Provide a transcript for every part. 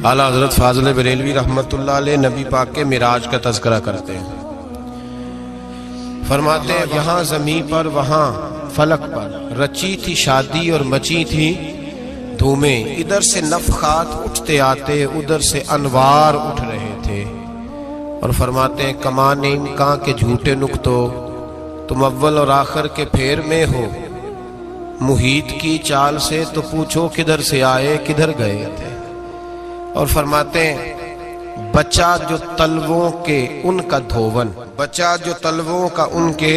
اعلیٰ حضرت فاضل بریلوی رحمۃ اللہ علیہ نبی پاک کے معراج کا تذکرہ کرتے ہیں. فرماتے ہیں یہاں زمین پر وہاں فلک پر رچی تھی شادی اور مچی تھی دھومیں، ادھر سے نفخات اٹھتے آتے ادھر سے انوار اٹھ رہے تھے. اور فرماتے ہیں کمان امکان کے جھوٹے نکتو، تم اول اور آخر کے پھیر میں ہو. محیط کی چال سے تو پوچھو کدھر سے آئے کدھر گئے تھے. اور فرماتے ہیں بچہ جو تلووں کے ان کا دھوون، بچہ جو تلووں کا ان کے،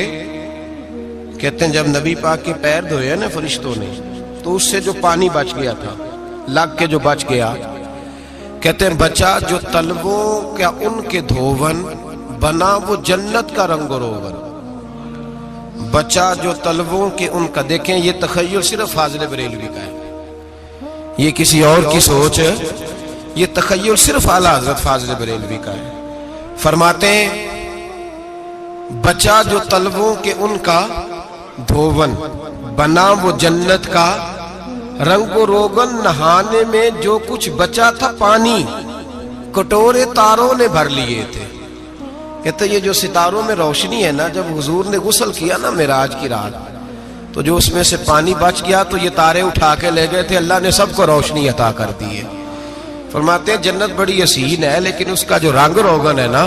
کہتے ہیں جب نبی پاک کے پیر دھوئے نا فرشتوں نے تو اس سے جو پانی بچ گیا تھا لگ کے جو بچ گیا، کہتے ہیں بچہ جو تلووں کا ان کے دھوون بنا وہ جنت کا رنگ و روغن. بچہ جو تلووں کے ان کا، دیکھیں یہ تخیل صرف فاضل بریلوی کا ہے، یہ کسی اور کی سوچ ہے، یہ تخیل صرف اعلیٰ حضرت فاضل بریلوی کا ہے. فرماتے ہیں بچہ جو تلووں کے ان کا دھوون بنا وہ جنت کا رنگ و روغن، نہانے میں جو کچھ بچا تھا پانی کٹورے تاروں نے بھر لیے تھے. کہتے یہ جو ستاروں میں روشنی ہے نا، جب حضور نے غسل کیا نا معراج کی رات تو جو اس میں سے پانی بچ گیا تو یہ تارے اٹھا کے لے گئے تھے، اللہ نے سب کو روشنی عطا کر دی ہے. فرماتے ہیں جنت بڑی حسین ہے لیکن اس کا جو رنگ روغن ہے نا،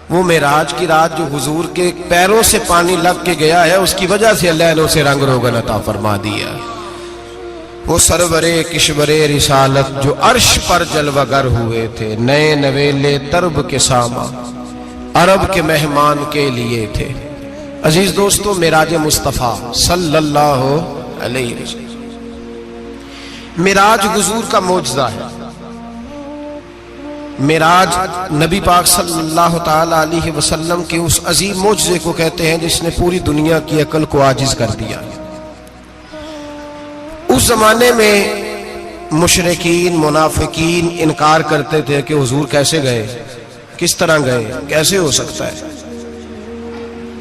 وہ معراج کی رات جو حضور کے پیروں سے پانی لگ کے گیا ہے اس کی وجہ سے اللہ نے اسے رنگ روغن عطا فرما دیا. وہ سرورے کشورے رسالت جو عرش پر جلوہ گر ہوئے تھے، نئے نویلے ترب کے ساما عرب کے مہمان کے لیے تھے. عزیز دوستو، معراج مصطفیٰ صلی اللہ علیہ وسلم، معراج حضور کا معجزہ ہے. معراج نبی پاک صلی اللہ تعالی علیہ وسلم کے اس عظیم معجزے کو کہتے ہیں جس نے پوری دنیا کی عقل کو عاجز کر دیا. اس زمانے میں مشرکین منافقین انکار کرتے تھے کہ حضور کیسے گئے، کس طرح گئے، کیسے ہو سکتا ہے.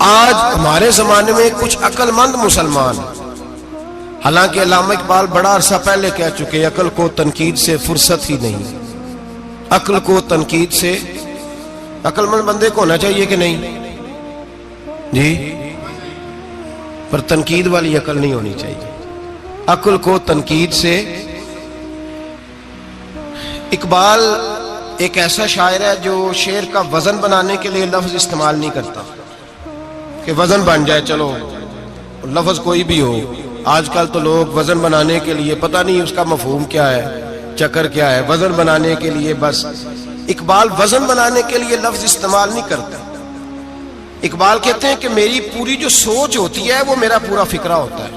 آج ہمارے زمانے میں کچھ عقل مند مسلمان، حالانکہ علامہ اقبال بڑا عرصہ پہلے کہہ چکے عقل کو تنقید سے فرصت ہی نہیں. عقل کو تنقید سے، عقل مند بندے کو ہونا چاہیے کہ نہیں جی، پر تنقید والی عقل نہیں ہونی چاہیے. عقل کو تنقید سے، اقبال ایک ایسا شاعر ہے جو شعر کا وزن بنانے کے لیے لفظ استعمال نہیں کرتا کہ وزن بن جائے، چلو لفظ کوئی بھی ہو. آج کل تو لوگ وزن بنانے کے لیے پتہ نہیں اس کا مفہوم کیا ہے، چکر کیا ہے، وزن بنانے کے لیے بس. اقبال وزن بنانے کے لیے لفظ استعمال نہیں کرتا. اقبال کہتے ہیں کہ میری پوری جو سوچ ہوتی ہے وہ میرا پورا فکرہ ہوتا ہے.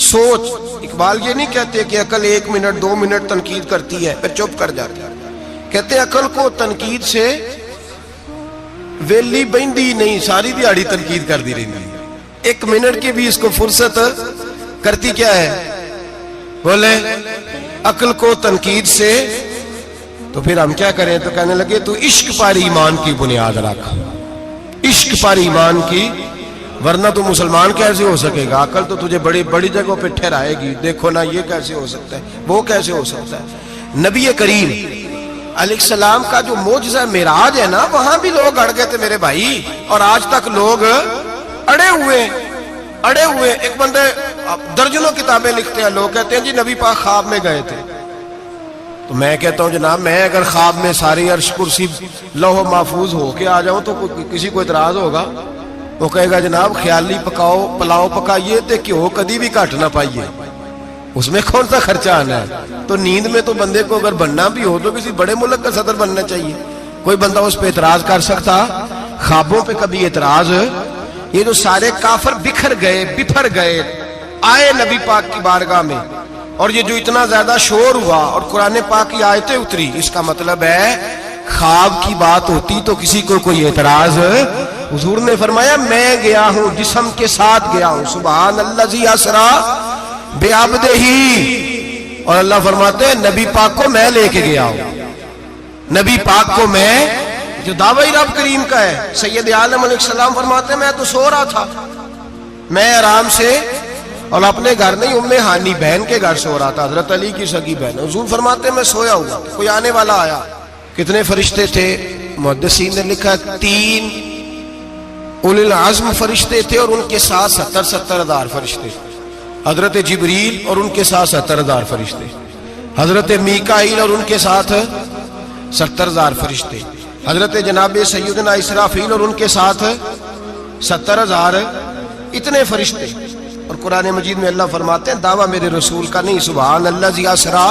سوچ، اقبال یہ نہیں کہتے کہ عقل 1 منٹ 2 منٹ تنقید کرتی ہے پھر چپ کر جاتی ہے. کہتے ہیں عقل کو تنقید سے ویلی بہندی نہیں، ساری دیہاڑی تنقید کر دی رہی. 1 منٹ کی بھی اس کو فرصت کرتی کیا ہے، بولے عقل کو تنقید سے. تو پھر ہم کیا کریں، تو کہنے لگے تو عشق پر ایمان کی بنیاد رکھ، عشق پر ایمان کی، ورنہ تو مسلمان کیسے ہو سکے گا. عقل تو تجھے بڑی بڑی جگہوں پہ ٹھہرائے گی، دیکھو نا یہ کیسے ہو سکتا ہے، وہ کیسے ہو سکتا ہے. نبی کریم علیہ السلام کا جو معجزہ معراج ہے نا، وہاں بھی لوگ اڑ گئے تھے میرے بھائی، اور آج تک لوگ اڑے ہوئے. ایک بندے درجنوں کتابیں لکھتے ہیں، لوگ کہتے ہیں جی نبی پاک خواب میں گئے تھے. تو میں کہتا ہوں جناب، میں اگر خواب میں ساری عرش کرسی لوح محفوظ ہو کے آ جاؤں تو کسی کو اعتراض ہوگا؟ وہ کہے گا جناب خیالی پلاؤ پکائیے تے کیوں کدی بھی گھٹ نہ پائیے، اس میں کون سا خرچہ آنا ہے. تو نیند میں تو بندے کو اگر بننا بھی ہو تو کسی بڑے ملک کا صدر بننا چاہیے. کوئی بندہ اس پہ اعتراض کر سکتا؟ خوابوں پہ کبھی اعتراض؟ یہ جو سارے کافر بکھر گئے آئے نبی پاک کی بارگاہ میں، اور یہ جو اتنا زیادہ شور ہوا اور قرآن پاک کی آیتیں اتری، اس کا مطلب ہے خواب کی بات ہوتی تو کسی کو کوئی اعتراض. حضور نے فرمایا میں گیا ہوں، جسم کے ساتھ گیا ہوں، سبحان الذی اسری بعبدہ، اور اللہ فرماتے ہیں نبی پاک کو میں لے کے گیا ہوں. نبی پاک کو میں، جو دعوی رب کریم کا ہے. سید عالم علیہ السلام فرماتے ہیں میں تو سو رہا تھا، میں آرام سے اور اپنے گھر نہیں، ام ہانی بہن کے گھر سو رہا تھا، حضرت علی کی سگی بہن. حضور فرماتے ہیں میں سویا ہوا، کوئی آنے والا آیا. کتنے فرشتے تھے؟ محدثین نے لکھا 3 اولی العزم فرشتے تھے اور ان کے ساتھ 70 ہزار فرشتے. حضرت جبریل اور ان کے ساتھ 70 ہزار فرشتے. حضرت میکائیل اور ان کے ساتھ 70 ہزار فرشتے. حضرت جناب سیدنا اسرافیل اور ان کے ساتھ 70 ہزار. اتنے فرشتے. اور قرآن مجید میں اللہ فرماتے ہیں دعویٰ میرے رسول کا نہیں، سبحان اللہ ذی اسرا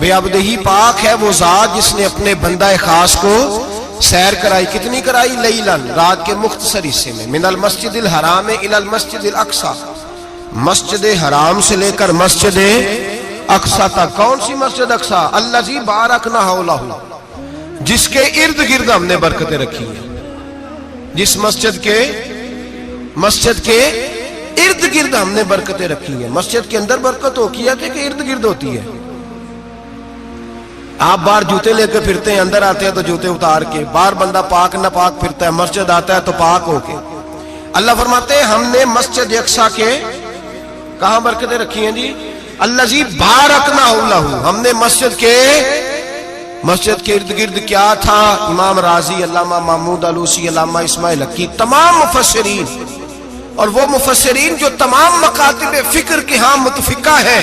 بے عبدہی، پاک ہے وہ ذات جس نے اپنے بندہ خاص کو سیر کرائی. کتنی کرائی؟ لیلن، رات کے مختصر حصے میں. من المسجد الحرام الی المسجد الاقصی، مسجد حرام سے لے کر مسجد اقصی تک. کون سی مسجد اقصی؟ الذی بارکنا حولہ، جس کے ارد گرد ہم نے برکتیں رکھی ہیں. جس مسجد کے ارد گرد ہم نے برکتیں رکھی ہیں. مسجد کے اندر برکت ہوتی ہے کہ ارد گرد ہوتی ہے؟ آپ باہر جوتے لے کے پھرتے ہیں، اندر آتے ہیں تو جوتے اتار کے. باہر بندہ پاک نہ پاک پھرتا ہے، مسجد آتا ہے تو پاک ہو کے. اللہ فرماتے ہیں ہم نے مسجد اقصی کے کہاں برکتیں رکھی ہیں جی؟ الذی بارکنا حولہ، ہم نے مسجد کے ارد گرد کیا تھا؟ امام راضی، علامہ محمود آلوسی، علامہ اسماعیل حقی، تمام مفسرین، اور وہ مفسرین جو تمام مکاتب فکر کے ہاں متفقہ ہیں.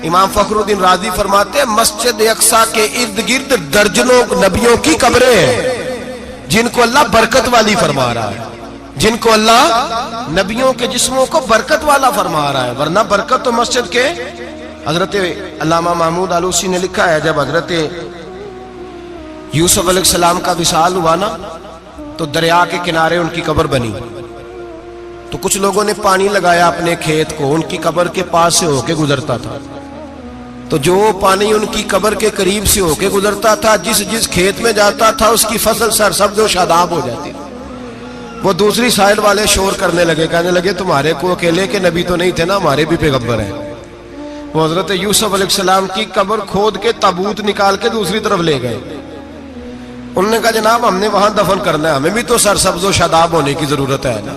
امام فخر الدین رازی فرماتے ہیں مسجد اقصی کے ارد گرد درجنوں نبیوں کی قبریں ہیں جن کو اللہ برکت والی فرما رہا ہے، جن کو اللہ نبیوں کے جسموں کو برکت والا فرما رہا ہے. ورنہ برکت تو مسجد کے. حضرت علامہ محمود آلوسی نے لکھا ہے جب حضرت یوسف علیہ السلام کا وصال ہوا نا تو دریا کے کنارے ان کی قبر بنی. تو کچھ لوگوں نے پانی لگایا اپنے کھیت کو، ان کی قبر کے پاس سے ہو کے گزرتا تھا. تو جو پانی ان کی قبر کے قریب سے ہو کے گزرتا تھا، جس کھیت میں جاتا تھا اس کی فصل سرسبز و شاداب ہو جاتی. وہ دوسری سائیڈ والے شور کرنے لگے، کہنے لگے تمہارے کو اکیلے کے نبی تو نہیں تھے نا، ہمارے بھی پیغمبر ہیں. وہ حضرت یوسف علیہ السلام کی قبر کھود کے تابوت نکال کے دوسری طرف لے گئے. انہوں نے کہا جناب ہم نے وہاں دفن کرنا ہے، ہمیں بھی تو سرسبز و شاداب ہونے کی ضرورت ہے نا.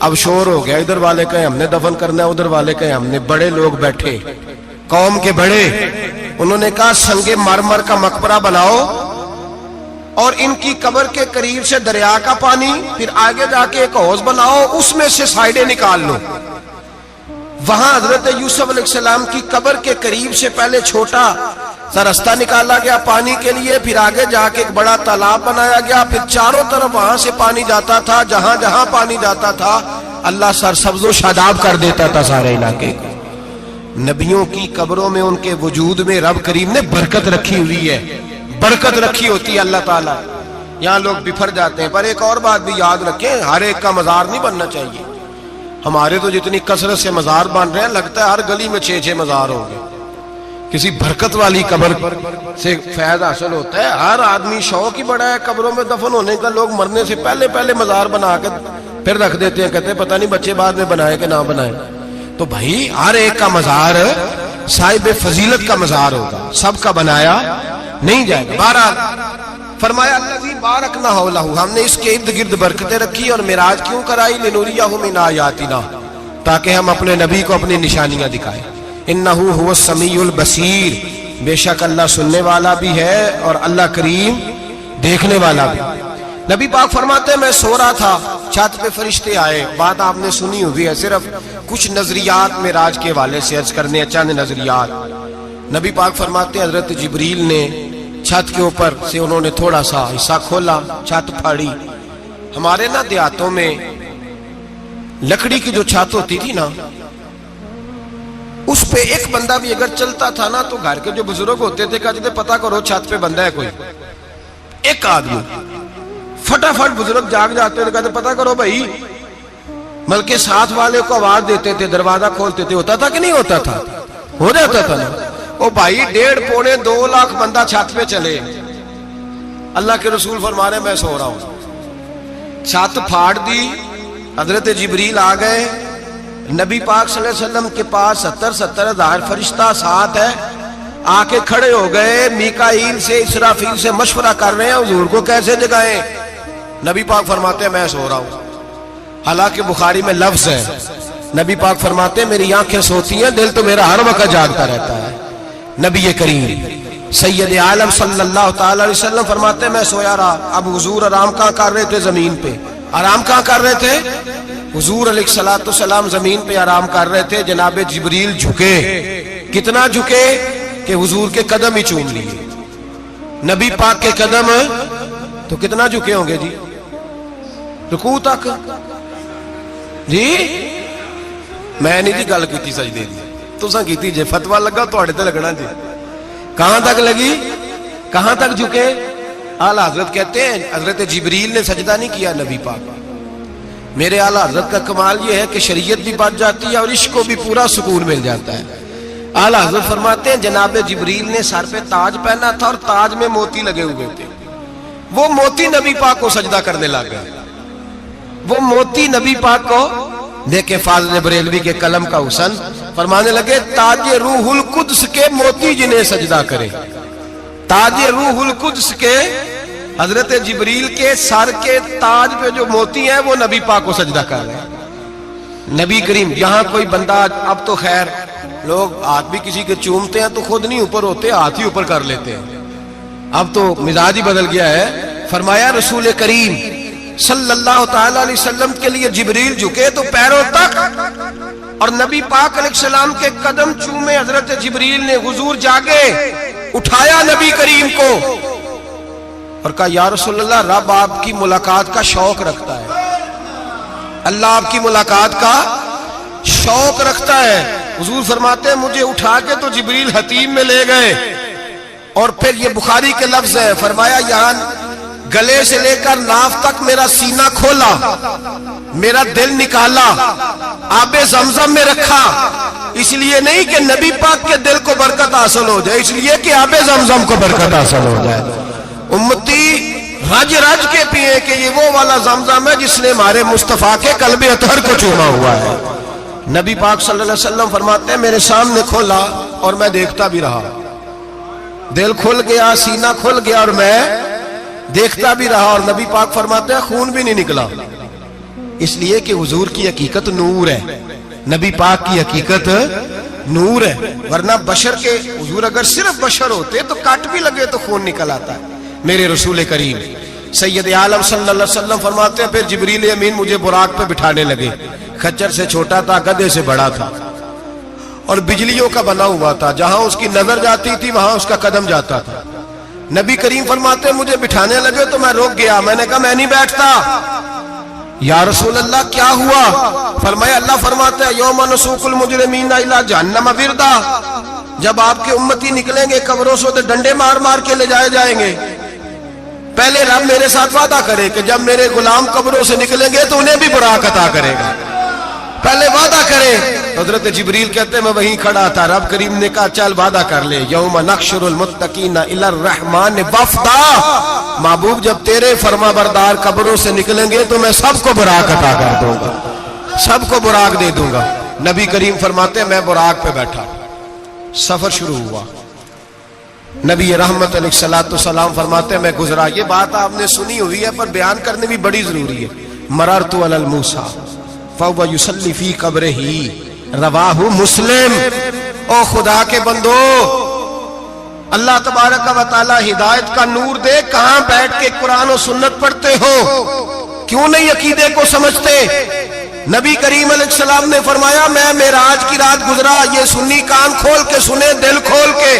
اب شور ہو گیا، ادھر والے کہیں ہم نے دفن کرنا ہے، ادھر والے کہیں ہم نے. بڑے لوگ بیٹھے، قوم کے بڑے، انہوں نے کہا سنگ مرمر کا مقبرہ بناؤ اور ان کی قبر کے قریب سے دریا کا پانی، پھر آگے جا کے ایک حوض بناؤ، اس میں سے سائیڈیں نکال لو. وہاں حضرت یوسف علیہ السلام کی قبر کے قریب سے پہلے چھوٹا سا راستہ نکالا گیا پانی کے لیے، پھر آگے جا کے ایک بڑا تالاب بنایا گیا، پھر چاروں طرف وہاں سے پانی جاتا تھا. جہاں جہاں پانی جاتا تھا اللہ سرسبز و شاداب کر دیتا تھا سارے علاقے کو. نبیوں کی قبروں میں ان کے وجود میں رب کریم نے برکت رکھی ہوئی ہے، برکت رکھی ہوتی ہے اللہ تعالیٰ. یہاں لوگ بفر جاتے ہیں. پر ایک اور بات بھی یاد رکھیں، ہر ایک کا مزار نہیں بننا چاہیے. ہمارے تو جتنی کثرت سے مزار بن رہے ہیں لگتا ہے ہر گلی میں 6 مزار ہوں گے. کسی برکت والی قبر سے فیض حاصل ہوتا ہے. ہر آدمی شوق ہی بڑا ہے قبروں میں دفن ہونے کا. لوگ مرنے سے پہلے مزار بنا کے پھر رکھ دیتے ہیں، کہتے ہیں پتہ نہیں بچے بعد میں بنائے کہ نہ بنائے. تو بھائی ہر ایک کا مزار صاحب فضیلت کا مزار ہوگا، سب کا بنایا نہیں جائے گا. بہرحال فرمایا الذی بارکنا حولہ، ہم نے اس کے ارد گرد برکتیں رکھی. اور معراج کیوں کرائی؟ لنوریہ من آیاتنا، تاکہ ہم اپنے نبی کو اپنی نشانیاں دکھائیں. انہ هو السمیع البصیر، بے شک اللہ سننے والا بھی ہے اور اللہ کریم دیکھنے والا بھی. نبی پاک فرماتے ہیں میں سو رہا تھا، چھت پہ فرشتے آئے. بات آپ نے سنی ہوئی ہے، صرف کچھ نظریات معراج کے حوالے سے عرض کرنے، چند نظریات. نبی پاک فرماتے ہیں حضرت جبریل نے چھت کے اوپر سے انہوں نے تھوڑا سا حصہ کھولا، چھت پھاڑی. ہمارے نا دیہاتوں میں لکڑی کی جو چھت ہوتی تھی نا، اس پہ ایک بندہ بھی اگر چلتا تھا نا تو گھر کے جو بزرگ ہوتے تھے کہتے تھے پتہ کرو چھت پہ بندہ ہے کوئی. ایک آدمی فٹافٹ بزرگ جاگ جاتے تھے، کہتے پتہ کرو بھائی. بلکہ ساتھ والے کو آواز دیتے تھے، دروازہ کھولتے تھے. ہوتا تھا کہ نہیں ہوتا تھا؟ ہو جاتا تھا نا. او بھائی 1.5 پونے 2 لاکھ بندہ چھت پہ چلے. اللہ کے رسول فرما رہے میں سو رہا ہوں. چھت پھاڑ دی، حضرت جبریل آ گئے. نبی پاک صلی اللہ علیہ وسلم کے پاس 70 ہزار فرشتہ ساتھ ہے، آ کے کھڑے ہو گئے. میکائیل سے اسرافیل سے مشورہ کر رہے ہیں حضور کو کیسے جگائیں. نبی پاک فرماتے ہیں میں سو رہا ہوں. حالانکہ بخاری میں لفظ ہے نبی پاک فرماتے ہیں میری آنکھیں سوتی ہیں، دل تو میرا ہر وقت جاگتا رہتا ہے۔ نبی کریم سید عالم صلی اللہ تعالی علیہ وسلم فرماتے ہیں میں سویا رہا، اب حضور آرام کہاں کر رہے تھے؟ زمین پہ۔ آرام کہاں کر رہے تھے؟ حضور علیہ الصلوۃ والسلام زمین پہ آرام کر رہے تھے، جناب جبریل جھکے، کتنا جھکے کہ حضور کے قدم ہی چوم لیے۔ نبی پاک کے قدم تو کتنا جھکے ہوں گے جی؟ رکوع تک جی؟ میں نہیں جی گل کی سجدے دی، تساں کیتی جے، فتویٰ لگا تواڈے تے لگنا جی۔ کہاں تک لگی؟ کہاں تک جھکے؟ اعلیٰ حضرت کہتے ہیں حضرت جبریل نے سجدہ نہیں کیا نبی پاک۔ میرے اعلیٰ حضرت کا کمال یہ ہے کہ شریعت بھی بچ جاتی ہے اور عشق کو بھی پورا سکون مل جاتا ہے۔ اعلیٰ حضرت فرماتے ہیں جناب جبریل نے سر پہ تاج پہنا تھا اور تاج میں موتی لگے ہوئے تھے، وہ موتی نبی پاک کو سجدہ کرنے لگ گئے، وہ موتی نبی پاک کو دیکھیں۔ فاضل بریلوی کے قلم کا حسن فرمانے لگے تاج روح القدس کے موتی جنہیں سجدہ کرے، تاج روح القدس کے حضرت جبریل کے سر کے تاج پہ جو موتی ہیں وہ نبی پاک کو سجدہ کر رہے ہیں۔ نبی کریم یہاں کوئی بندہ، اب تو خیر لوگ ہاتھ بھی کسی کے چومتے ہیں تو خود نہیں اوپر ہوتے، ہاتھ ہی اوپر کر لیتے ہیں، اب تو مزاج ہی بدل گیا ہے۔ فرمایا رسول کریم صلی اللہ تعالی علیہ وسلم کے لیے جبریل جھکے تو پیروں تک، اور نبی پاک علیہ السلام کے قدم چومے حضرت جبریل نے۔ حضور جاگے، اٹھایا نبی کریم کو اور کہا یا رسول اللہ، رب آپ کی ملاقات کا شوق رکھتا ہے، اللہ آپ کی ملاقات کا شوق رکھتا ہے۔ حضور فرماتے ہیں مجھے اٹھا کے تو جبریل حتیم میں لے گئے، اور پھر یہ بخاری کے لفظ ہے، فرمایا یہاں گلے سے لے کر ناف تک میرا سینہ کھولا، میرا دل نکالا، آب زمزم میں رکھا، اس لیے نہیں کہ نبی پاک کے دل کو برکت حاصل ہو جائے، اس لیے کہ آب زمزم کو برکت حاصل ہو جائے۔ امتی رج رج کے پیئے کہ یہ وہ والا زمزم ہے جس نے ہمارے مصطفیٰ کے قلب اطہر کو چوما ہوا ہے۔ نبی پاک صلی اللہ علیہ وسلم فرماتے ہیں میرے سامنے کھولا اور میں دیکھتا بھی رہا، دل کھل گیا، سینہ کھل گیا اور میں دیکھتا بھی رہا، اور نبی پاک فرماتے ہیں خون بھی نہیں نکلا، اس لیے کہ حضور کی حقیقت نور ہے، نبی پاک کی حقیقت نور ہے، ورنہ بشر کے حضور اگر صرف بشر ہوتے تو کٹ بھی لگے تو خون نکل آتا ہے۔ میرے رسول کریم سید عالم صلی اللہ علیہ وسلم فرماتے ہیں پھر جبریل امین مجھے براق پہ بٹھانے لگے، خچر سے چھوٹا تھا، گدھے سے بڑا تھا، اور بجلیوں کا بنا ہوا تھا، جہاں اس کی نظر جاتی تھی وہاں اس کا قدم جاتا تھا۔ نبی کریم فرماتے ہیں مجھے بٹھانے لگے تو میں رک گیا، میں نے کہا میں نہیں بیٹھتا۔ یا رسول اللہ کیا ہوا؟ فرمایا اللہ فرماتا ہے یوم نسوق المجرمین الی جہنم وردا، جب آپ کے امتی نکلیں گے قبروں سے تو ڈنڈے مار مار کے لے جائے جائیں گے۔ پہلے رب میرے ساتھ وعدہ کرے کہ جب میرے غلام قبروں سے نکلیں گے تو انہیں بھی براق عطا کرے گا، پہلے وعدہ کرے۔ حضرت جبریل کہتے ہیں میں وہیں کھڑا تھا، رب کریم نے کہا چل وعدہ کر لے، یوم نحشر المتقین الی الرحمن وفدا، محبوب جب تیرے فرما بردار قبروں سے نکلیں گے تو میں سب کو براق عطا کر دوں گا، سب کو براق دے دوں گا۔ نبی کریم فرماتے ہیں میں براق پہ بیٹھا، سفر شروع ہوا، نبی رحمت علیہ الصلوۃ والسلام فرماتے ہیں میں گزرا۔ یہ بات آپ نے سنی ہوئی ہے پر بیان کرنے بھی بڑی ضروری ہے۔ مررت علی الموسیٰ فہو یصلی فی قبرہ، رواہ مسلم۔ او خدا کے بندو، اللہ تبارک و تعالی ہدایت کا نور دے، کہاں بیٹھ کے قرآن و سنت پڑھتے ہو؟ کیوں نہیں عقیدے کو سمجھتے؟ نبی کریم علیہ السلام نے فرمایا میں معراج کی رات گزرا، یہ سنی کان کھول کے سنے، دل کھول کے،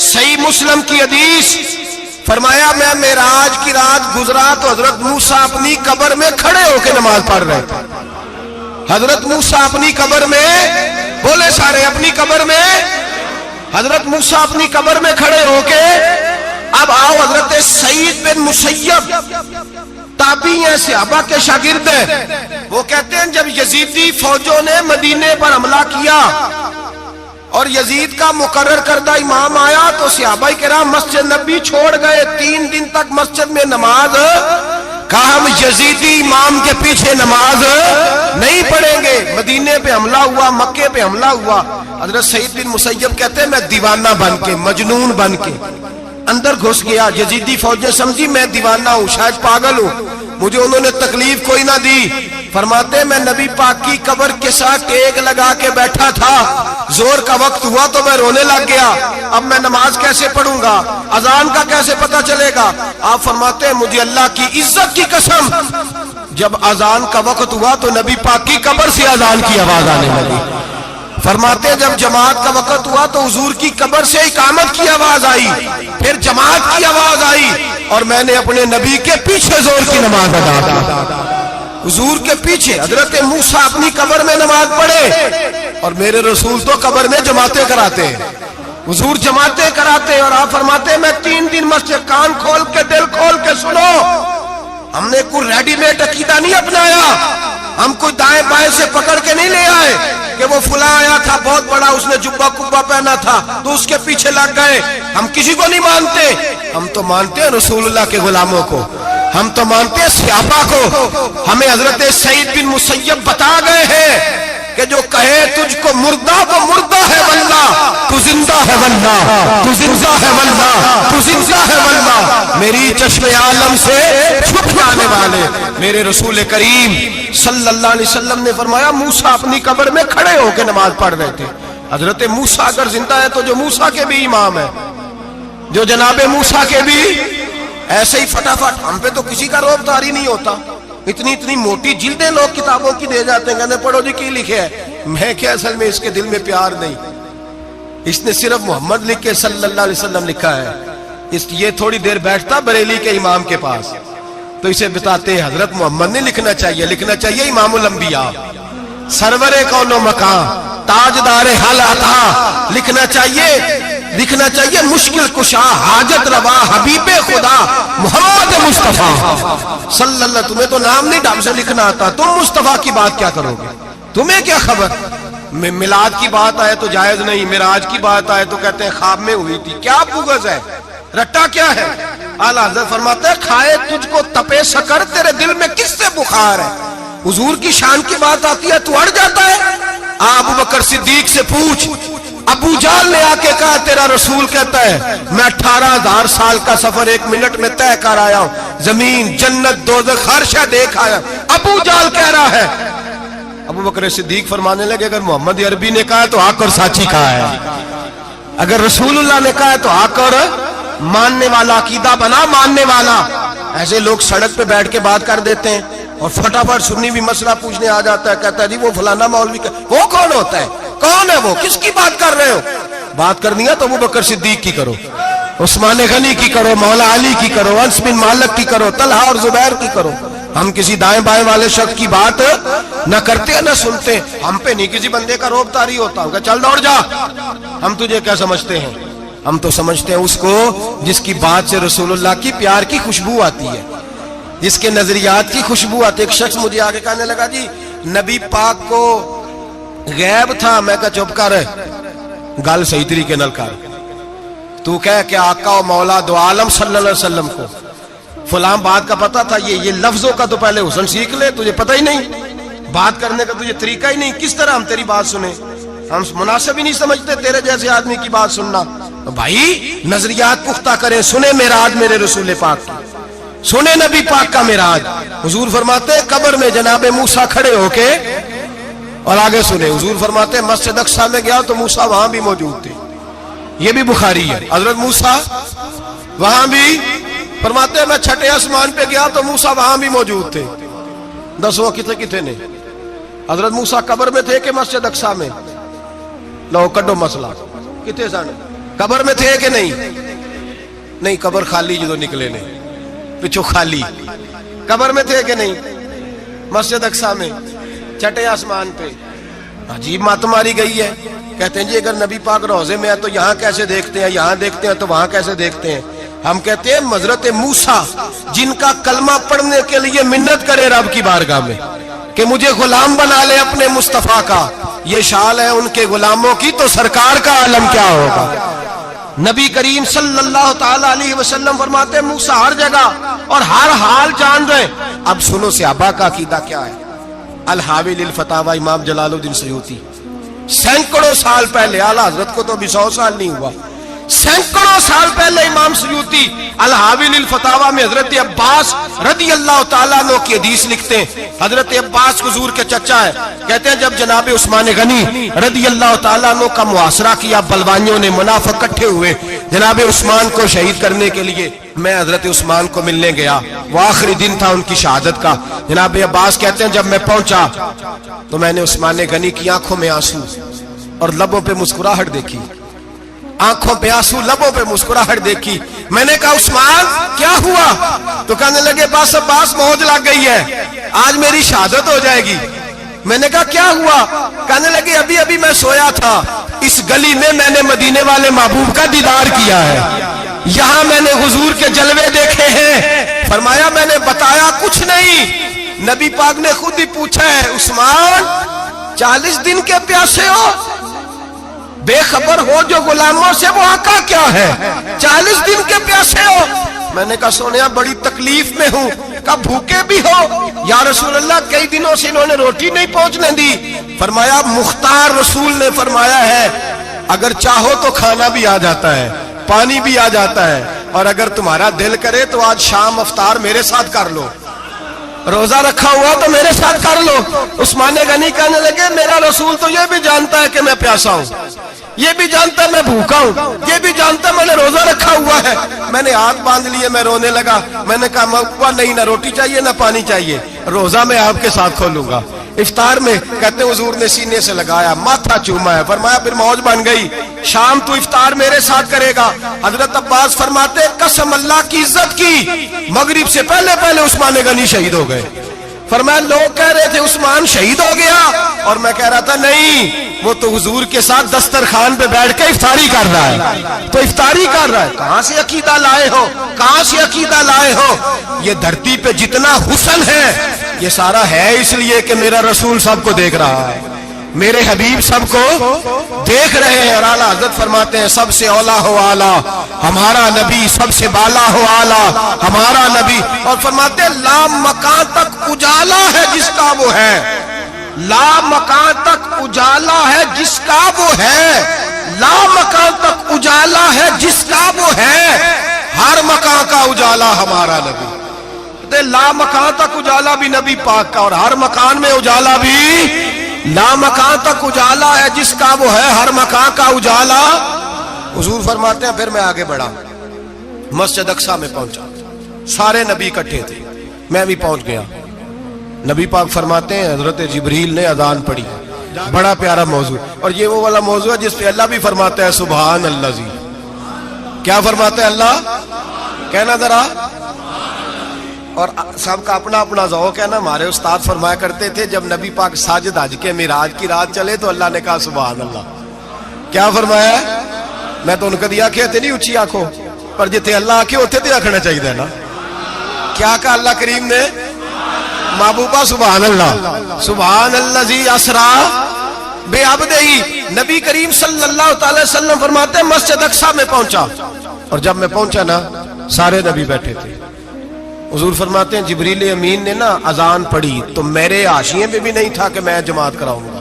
صحیح مسلم کی حدیث، فرمایا میں معراج کی رات گزرا تو حضرت موسیٰ اپنی قبر میں کھڑے ہو کے نماز پڑھ رہے تھے۔ حضرت موسیٰ اپنی قبر میں، بولے سارے اپنی قبر میں، حضرت موسیٰ اپنی قبر میں کھڑے ہو کے۔ اب آؤ حضرت سعید بن مسیب تابعی ہیں، صحابہ کے شاگرد ہیں، وہ کہتے ہیں جب یزیدی فوجوں نے مدینے پر حملہ کیا اور یزید کا مقرر کردہ امام آیا تو صحابہ کرام مسجد نبی چھوڑ گئے، 3 دن تک مسجد میں نماز، کہا ہم یزیدی امام کے پیچھے نماز نہیں پڑھیں گے۔ مدینے پہ حملہ ہوا، مکے پہ حملہ ہوا، حضرت سعید بن مسیب کہتے ہیں میں دیوانہ بن کے، مجنون بن کے اندر گھس گیا۔ یزیدی فوجیں سمجھی میں دیوانہ ہوں، شاید پاگل ہوں، مجھے انہوں نے تکلیف کوئی نہ دی۔ فرماتے میں نبی پاک کی قبر کے ساتھ ٹیک لگا کے بیٹھا تھا، زور کا وقت ہوا تو میں رونے لگ گیا، اب میں نماز کیسے پڑھوں گا، اذان کا کیسے پتہ چلے گا؟ آپ فرماتے ہیں مجھے اللہ کی عزت کی قسم، جب اذان کا وقت ہوا تو نبی پاک کی قبر سے اذان کی آواز آنے لگی۔ فرماتے ہیں جب جماعت کا وقت ہوا تو حضور کی قبر سے اقامت کی آواز آئی، پھر جماعت کی آواز آئی، اور میں نے اپنے نبی کے پیچھے زور کی نماز ادا کی۔ حضور کے پیچھے حضرت موسیٰ اپنی قبر میں نماز پڑھے، اور میرے رسول تو قبر میں جماعتیں کراتے ہیں، حضور جماعتیں کراتے ہیں، اور آپ فرماتے ہیں میں 3 دن مسجد، کان کھول کے دل کھول کے سنو، ہم نے کوئی ریڈی میڈ عقیدہ نہیں اپنایا، ہم کوئی دائیں بائیں سے پکڑ کے نہیں لے آئے کہ وہ فلاں آیا تھا بہت بڑا، اس نے جبہ کبہ پہنا تھا تو اس کے پیچھے لگ گئے۔ ہم کسی کو نہیں مانتے، ہم تو مانتے ہیں رسول اللہ کے غلاموں کو، ہم تو مانتے ہیں صحابہ کو۔ ہمیں حضرت سعید بن مسیب بتا گئے ہیں کہ جو کہے تجھ کو مردہ وہ مردہ ہے واللہ، تو زندہ ہے واللہ، تو زندہ ہے واللہ، تو زندہ ہے واللہ، میری چشم عالم سے چھپ جانے والے میرے رسول کریم صلی اللہ علیہ وسلم نے فرمایا موسیٰ اپنی قبر میں کھڑے ہو کے نماز پڑھ رہے تھے۔ حضرت موسیٰ اگر زندہ ہے تو جو موسیٰ کے بھی امام ہے، جو جناب موسیٰ کے بھی ایسے ہی فٹافٹ، ہم پہ تو کسی کا روب داری نہیں ہوتا، اتنی موٹی جلدیں لوگ کتابوں کی دے جاتے ہیں، کہتے پڑھو جی کی لکھے ہے، میں کیا اصل میں اس کے دل میں پیار نہیں، اس نے صرف محمد لکھ کے صلی اللہ علیہ وسلم لکھا ہے، یہ تھوڑی دیر بیٹھتا بریلی کے امام کے پاس تو اسے بتاتے ہیں حضرت محمد نے لکھنا چاہیے، لکھنا چاہیے امام الانبیاء، سرور کون و مکان، تاجدار حل عطا، لکھنا چاہیے مشکل کشا، حاجت روا، حبیب خدا محمد مصطفیٰ صلی اللہ۔ تمہیں تو نام نہیں ڈھنگ سے لکھنا آتا، تم مصطفیٰ کی بات کیا کرو گے، تمہیں کیا خبر؟ میلاد کی بات آئے تو جائز نہیں، معراج کی بات آئے تو کہتے ہیں خواب میں ہوئی تھی، کیا بغض ہے، رٹا کیا ہے؟ اعلیٰ حضرت فرماتے ہیں کھائے تجھ کو تپے سکر، تیرے دل میں کس سے بخار ہے؟ حضور کی شان کی بات آتی ہے تو اڑ جاتا ہے۔ ابو بکر صدیق سے پوچھ، ابو جہل نے آ کے کہا تیرا رسول کہتا ہے میں 18,000 سال کا سفر 1 منٹ میں طے کر آیا ہوں، زمین جنت دوزخ ہر شے دیکھ آیا، ابو جہل کہہ رہا ہے۔ ابو بکر صدیق فرمانے لگے اگر محمد عربی نے کہا ہے تو حق اور سچی کہا ہے، اگر رسول اللہ نے کہا ہے تو حق اور ماننے والا، عقیدہ بنا ماننے والا۔ ایسے لوگ سڑک پہ بیٹھ کے بات کر دیتے ہیں اور فٹافٹ سنی بھی مسئلہ پوچھنے آ جاتا ہے، کہتا ہے جی وہ فلانا مولوی کا، وہ کون ہوتا ہے، کون ہے وہ، کس کی بات کر رہے ہو؟ بات کرنی ہے تو ابو بکر صدیق کی کرو، عثمان غنی کی کرو، مولا علی کی کرو، انس بن مالک کی کرو، طلحہ اور زبیر کی کرو۔ ہم کسی دائیں بائیں والے شخص کی بات نہ کرتے نہ سنتے، ہم پہ نہیں کسی بندے کا روب طاری ہوتا ہوں کہ چل دوڑ جا، ہم تجھے کیا سمجھتے ہیں؟ ہم تو سمجھتے ہیں اس کو جس کی بات سے رسول اللہ کی پیار کی خوشبو آتی ہے، جس کے نظریات کی خوشبو آتی ہے۔ ایک شخص مجھے آگے کہنے لگا جی نبی پاک کو غیب تھا، میں کہا چپ کر، گل صحیح طریقے نال کر، تو کہہ کہ آقا و مولا دو عالم صلی اللہ علیہ وسلم کو فلاں بات کا پتہ تھا، یہ لفظوں کا تو پہلے حسن سیکھ لے، تجھے پتہ ہی نہیں، بات کرنے کا تجھے طریقہ ہی نہیں، کس طرح ہم تیری بات سنیں؟ ہم مناسب ہی نہیں سمجھتے تیرے جیسے آدمی کی بات سننا۔ بھائی نظریات پختہ کریں، سنیں معراج میرے رسول پاک کی، سنیں نبی پاک کا معراج۔ حضور فرماتے ہیں قبر میں جناب موسیٰ کھڑے ہو کے، اور آگے سنیں حضور فرماتے ہیں مسجد اقصیٰ میں گیا تو موسیٰ وہاں بھی موجود تھے، یہ بھی بخاری ہے، حضرت موسیٰ وہاں بھی، فرماتے ہیں میں 6 آسمان پہ گیا تو موسیٰ وہاں بھی موجود تھے۔ دسو کتنے نے حضرت موسیٰ قبر میں تھے کہ مسجد اقصیٰ میں؟ لو کڈو مسئلہ، کتنے سن قبر میں تھے کہ نہیں؟ قبر خالی جو نکلے نے پچھو خالی، قبر میں تھے کہ نہیں؟ مسجد اقصیٰ میں 6 آسمان پہ۔ عجیب بات ماری گئی ہے، کہتے ہیں جی اگر نبی پاک روضے میں ہے تو یہاں کیسے دیکھتے ہیں، یہاں دیکھتے ہیں تو وہاں کیسے دیکھتے ہیں؟ ہم کہتے ہیں حضرت موسیٰ جن کا کلمہ پڑھنے کے لیے منت کرے رب کی بارگاہ میں کہ مجھے غلام بنا لے اپنے مصطفیٰ کا، یہ شان ہے ان کے غلاموں کی، تو سرکار کا عالم کیا ہوگا؟ نبی کریم صلی اللہ تعالی علیہ وسلم فرماتے ہیں موسیٰ ہر جگہ اور ہر حال جان رہے۔ اب سنو صحابہ کا عقیدہ کیا ہے۔ الحاوی للفتاوی امام جلال الدین سیوطی، سینکڑوں سال پہلے، اعلیٰ حضرت کو تو ابھی 100 سال نہیں ہوا، سینکڑوں سال پہلے امام سیوطی الحاوی للفتاوی میں حضرت عباس رضی اللہ تعالیٰ عنہ کی حدیث لکھتے ہیں. حضرت عباس حضور کے چچا ہے. کہتے ہیں جب جناب عثمان غنی رضی اللہ تعالیٰ عنہ کا محاصرہ کیا، بلوانیوں نے، منافق اکٹھے ہوئے جناب عثمان کو شہید کرنے کے لیے، میں حضرت عثمان کو ملنے گیا. وہ آخری دن تھا ان کی شہادت کا. جناب عباس کہتے ہیں جب میں پہنچا تو میں نے عثمان غنی کی آنکھوں میں آنسو اور لبوں پہ مسکراہٹ دیکھی. آنکھوں پہ آنسو، لبوں پہ مسکراہٹ دیکھی. میں نے کہا عثمان کیا ہوا؟ تو کہنے لگے بس عباس موج لگ گئی ہے، آج میری شہادت ہو جائے گی. میں نے کہا کیا ہوا؟ کہنے لگے ابھی ابھی میں سویا تھا، اس گلی میں نے مدینے والے محبوب کا دیدار کیا ہے، یہاں میں نے حضور کے جلوے دیکھے ہیں. فرمایا میں نے بتایا کچھ نہیں. نبی پاک نے خود ہی پوچھا ہے عثمان 40 دن کے پیاسے ہو؟ بے خبر ہو جو غلاموں سے وہ آقا کیا ہے، 40 دن کے پیاسے ہو؟ میں نے کہا سونیا بڑی تکلیف میں ہوں. کہا بھوکے بھی ہو؟ یا رسول اللہ کئی دنوں سے انہوں نے روٹی نہیں پہنچنے دی. فرمایا مختار رسول نے فرمایا ہے اگر چاہو تو کھانا بھی آ جاتا ہے، پانی بھی آ جاتا ہے، اور اگر تمہارا دل کرے تو آج شام افطار میرے ساتھ کر لو، روزہ رکھا ہوا تو میرے ساتھ کر لو. عثمان غنی کہنے لگے میرا رسول تو یہ بھی جانتا ہے کہ میں پیاسا ہوں، یہ بھی جانتا ہے میں بھوکا ہوں، یہ بھی جانتا ہے میں نے روزہ رکھا ہوا ہے. میں نے ہاتھ باندھ لیے، میں رونے لگا. میں نے کہا موقع نہیں، نہ روٹی چاہیے نہ پانی چاہیے، روزہ میں آپ کے ساتھ کھولوں گا. افطار میں کہتے ہیں حضور نے سینے سے لگایا، ماتھا چوما ہے. فرمایا پھر موج بن گئی، شام تو افطار میرے ساتھ کرے گا. حضرت عباس فرماتے قسم اللہ کی عزت کی مغرب سے پہلے پہلے عثمان غنی شہید ہو گئے. فرمایا لوگ کہہ رہے تھے عثمان شہید ہو گیا، اور میں کہہ رہا تھا نہیں، وہ تو حضور کے ساتھ دسترخوان پہ بیٹھ کے افطاری کر رہا ہے. تو افطاری کر رہا ہے. کہاں سے عقیدہ لائے ہو؟ کہاں سے عقیدہ لائے ہو؟ یہ دھرتی پہ جتنا حسن ہے یہ سارا ہے اس لیے کہ میرا رسول سب کو دیکھ رہا ہے، میرے حبیب سب کو دیکھ رہے ہیں. اور اعلیٰ حضرت فرماتے ہیں سب سے اولا ہو اعلیٰ ہمارا نبی، سب سے بالا ہو اعلیٰ ہمارا نبی. اور فرماتے ہیں لا مکان تک اجالا ہے جس کا وہ ہے، لا مکان تک اجالا ہے جس کا وہ ہے، لا مکان تک اجالا ہے جس کا وہ ہے، ہر مکان کا اجالا ہمارا نبی. لا مکان تک اجالا بھی نبی پاک کا، اور ہر مکان میں اجالا بھی لا مکان تک اجالا ہے جس کا وہ ہے، ہر مکان کا اجالا. حضور فرماتے ہیں پھر میں آگے بڑھا، مسجد اقصی میں پہنچا، سارے نبی اکٹھے تھے، میں بھی پہنچ گیا. نبی پاک فرماتے ہیں حضرت جبریل نے اذان پڑھی. بڑا پیارا موضوع، اور یہ وہ والا موضوع ہے جس پہ اللہ بھی فرماتا ہے سبحان اللہ زی. کیا فرماتا ہے اللہ؟ کہنا ذرا. اور سب کا اپنا اپنا ذوق ہے نا. ہمارے استاد فرمایا کرتے تھے جب نبی پاک ساجد حج کے معراج کی رات چلے تو اللہ نے کہا سبحان اللہ. کیا فرمایا؟ میں تو ان کو دیا کہ نہیں اچھی آنکھوں پر جتنے اللہ آنکھیں ہوتے تھے آنکھنا چاہیے نا. کیا کہا اللہ کریم نے؟ محبوبہ سبحان اللہ. سبحان الذی اسرا بے عبدہی. نبی کریم صلی اللہ تعالی وسلم فرماتے ہیں مسجد اقصی میں پہنچا، اور جب میں پہنچا نا سارے نبی بیٹھے تھے. حضور فرماتے ہیں جبریل امین نے نا اذان پڑھی تو میرے حاشیے میں بھی نہیں تھا کہ میں جماعت کراؤں گا.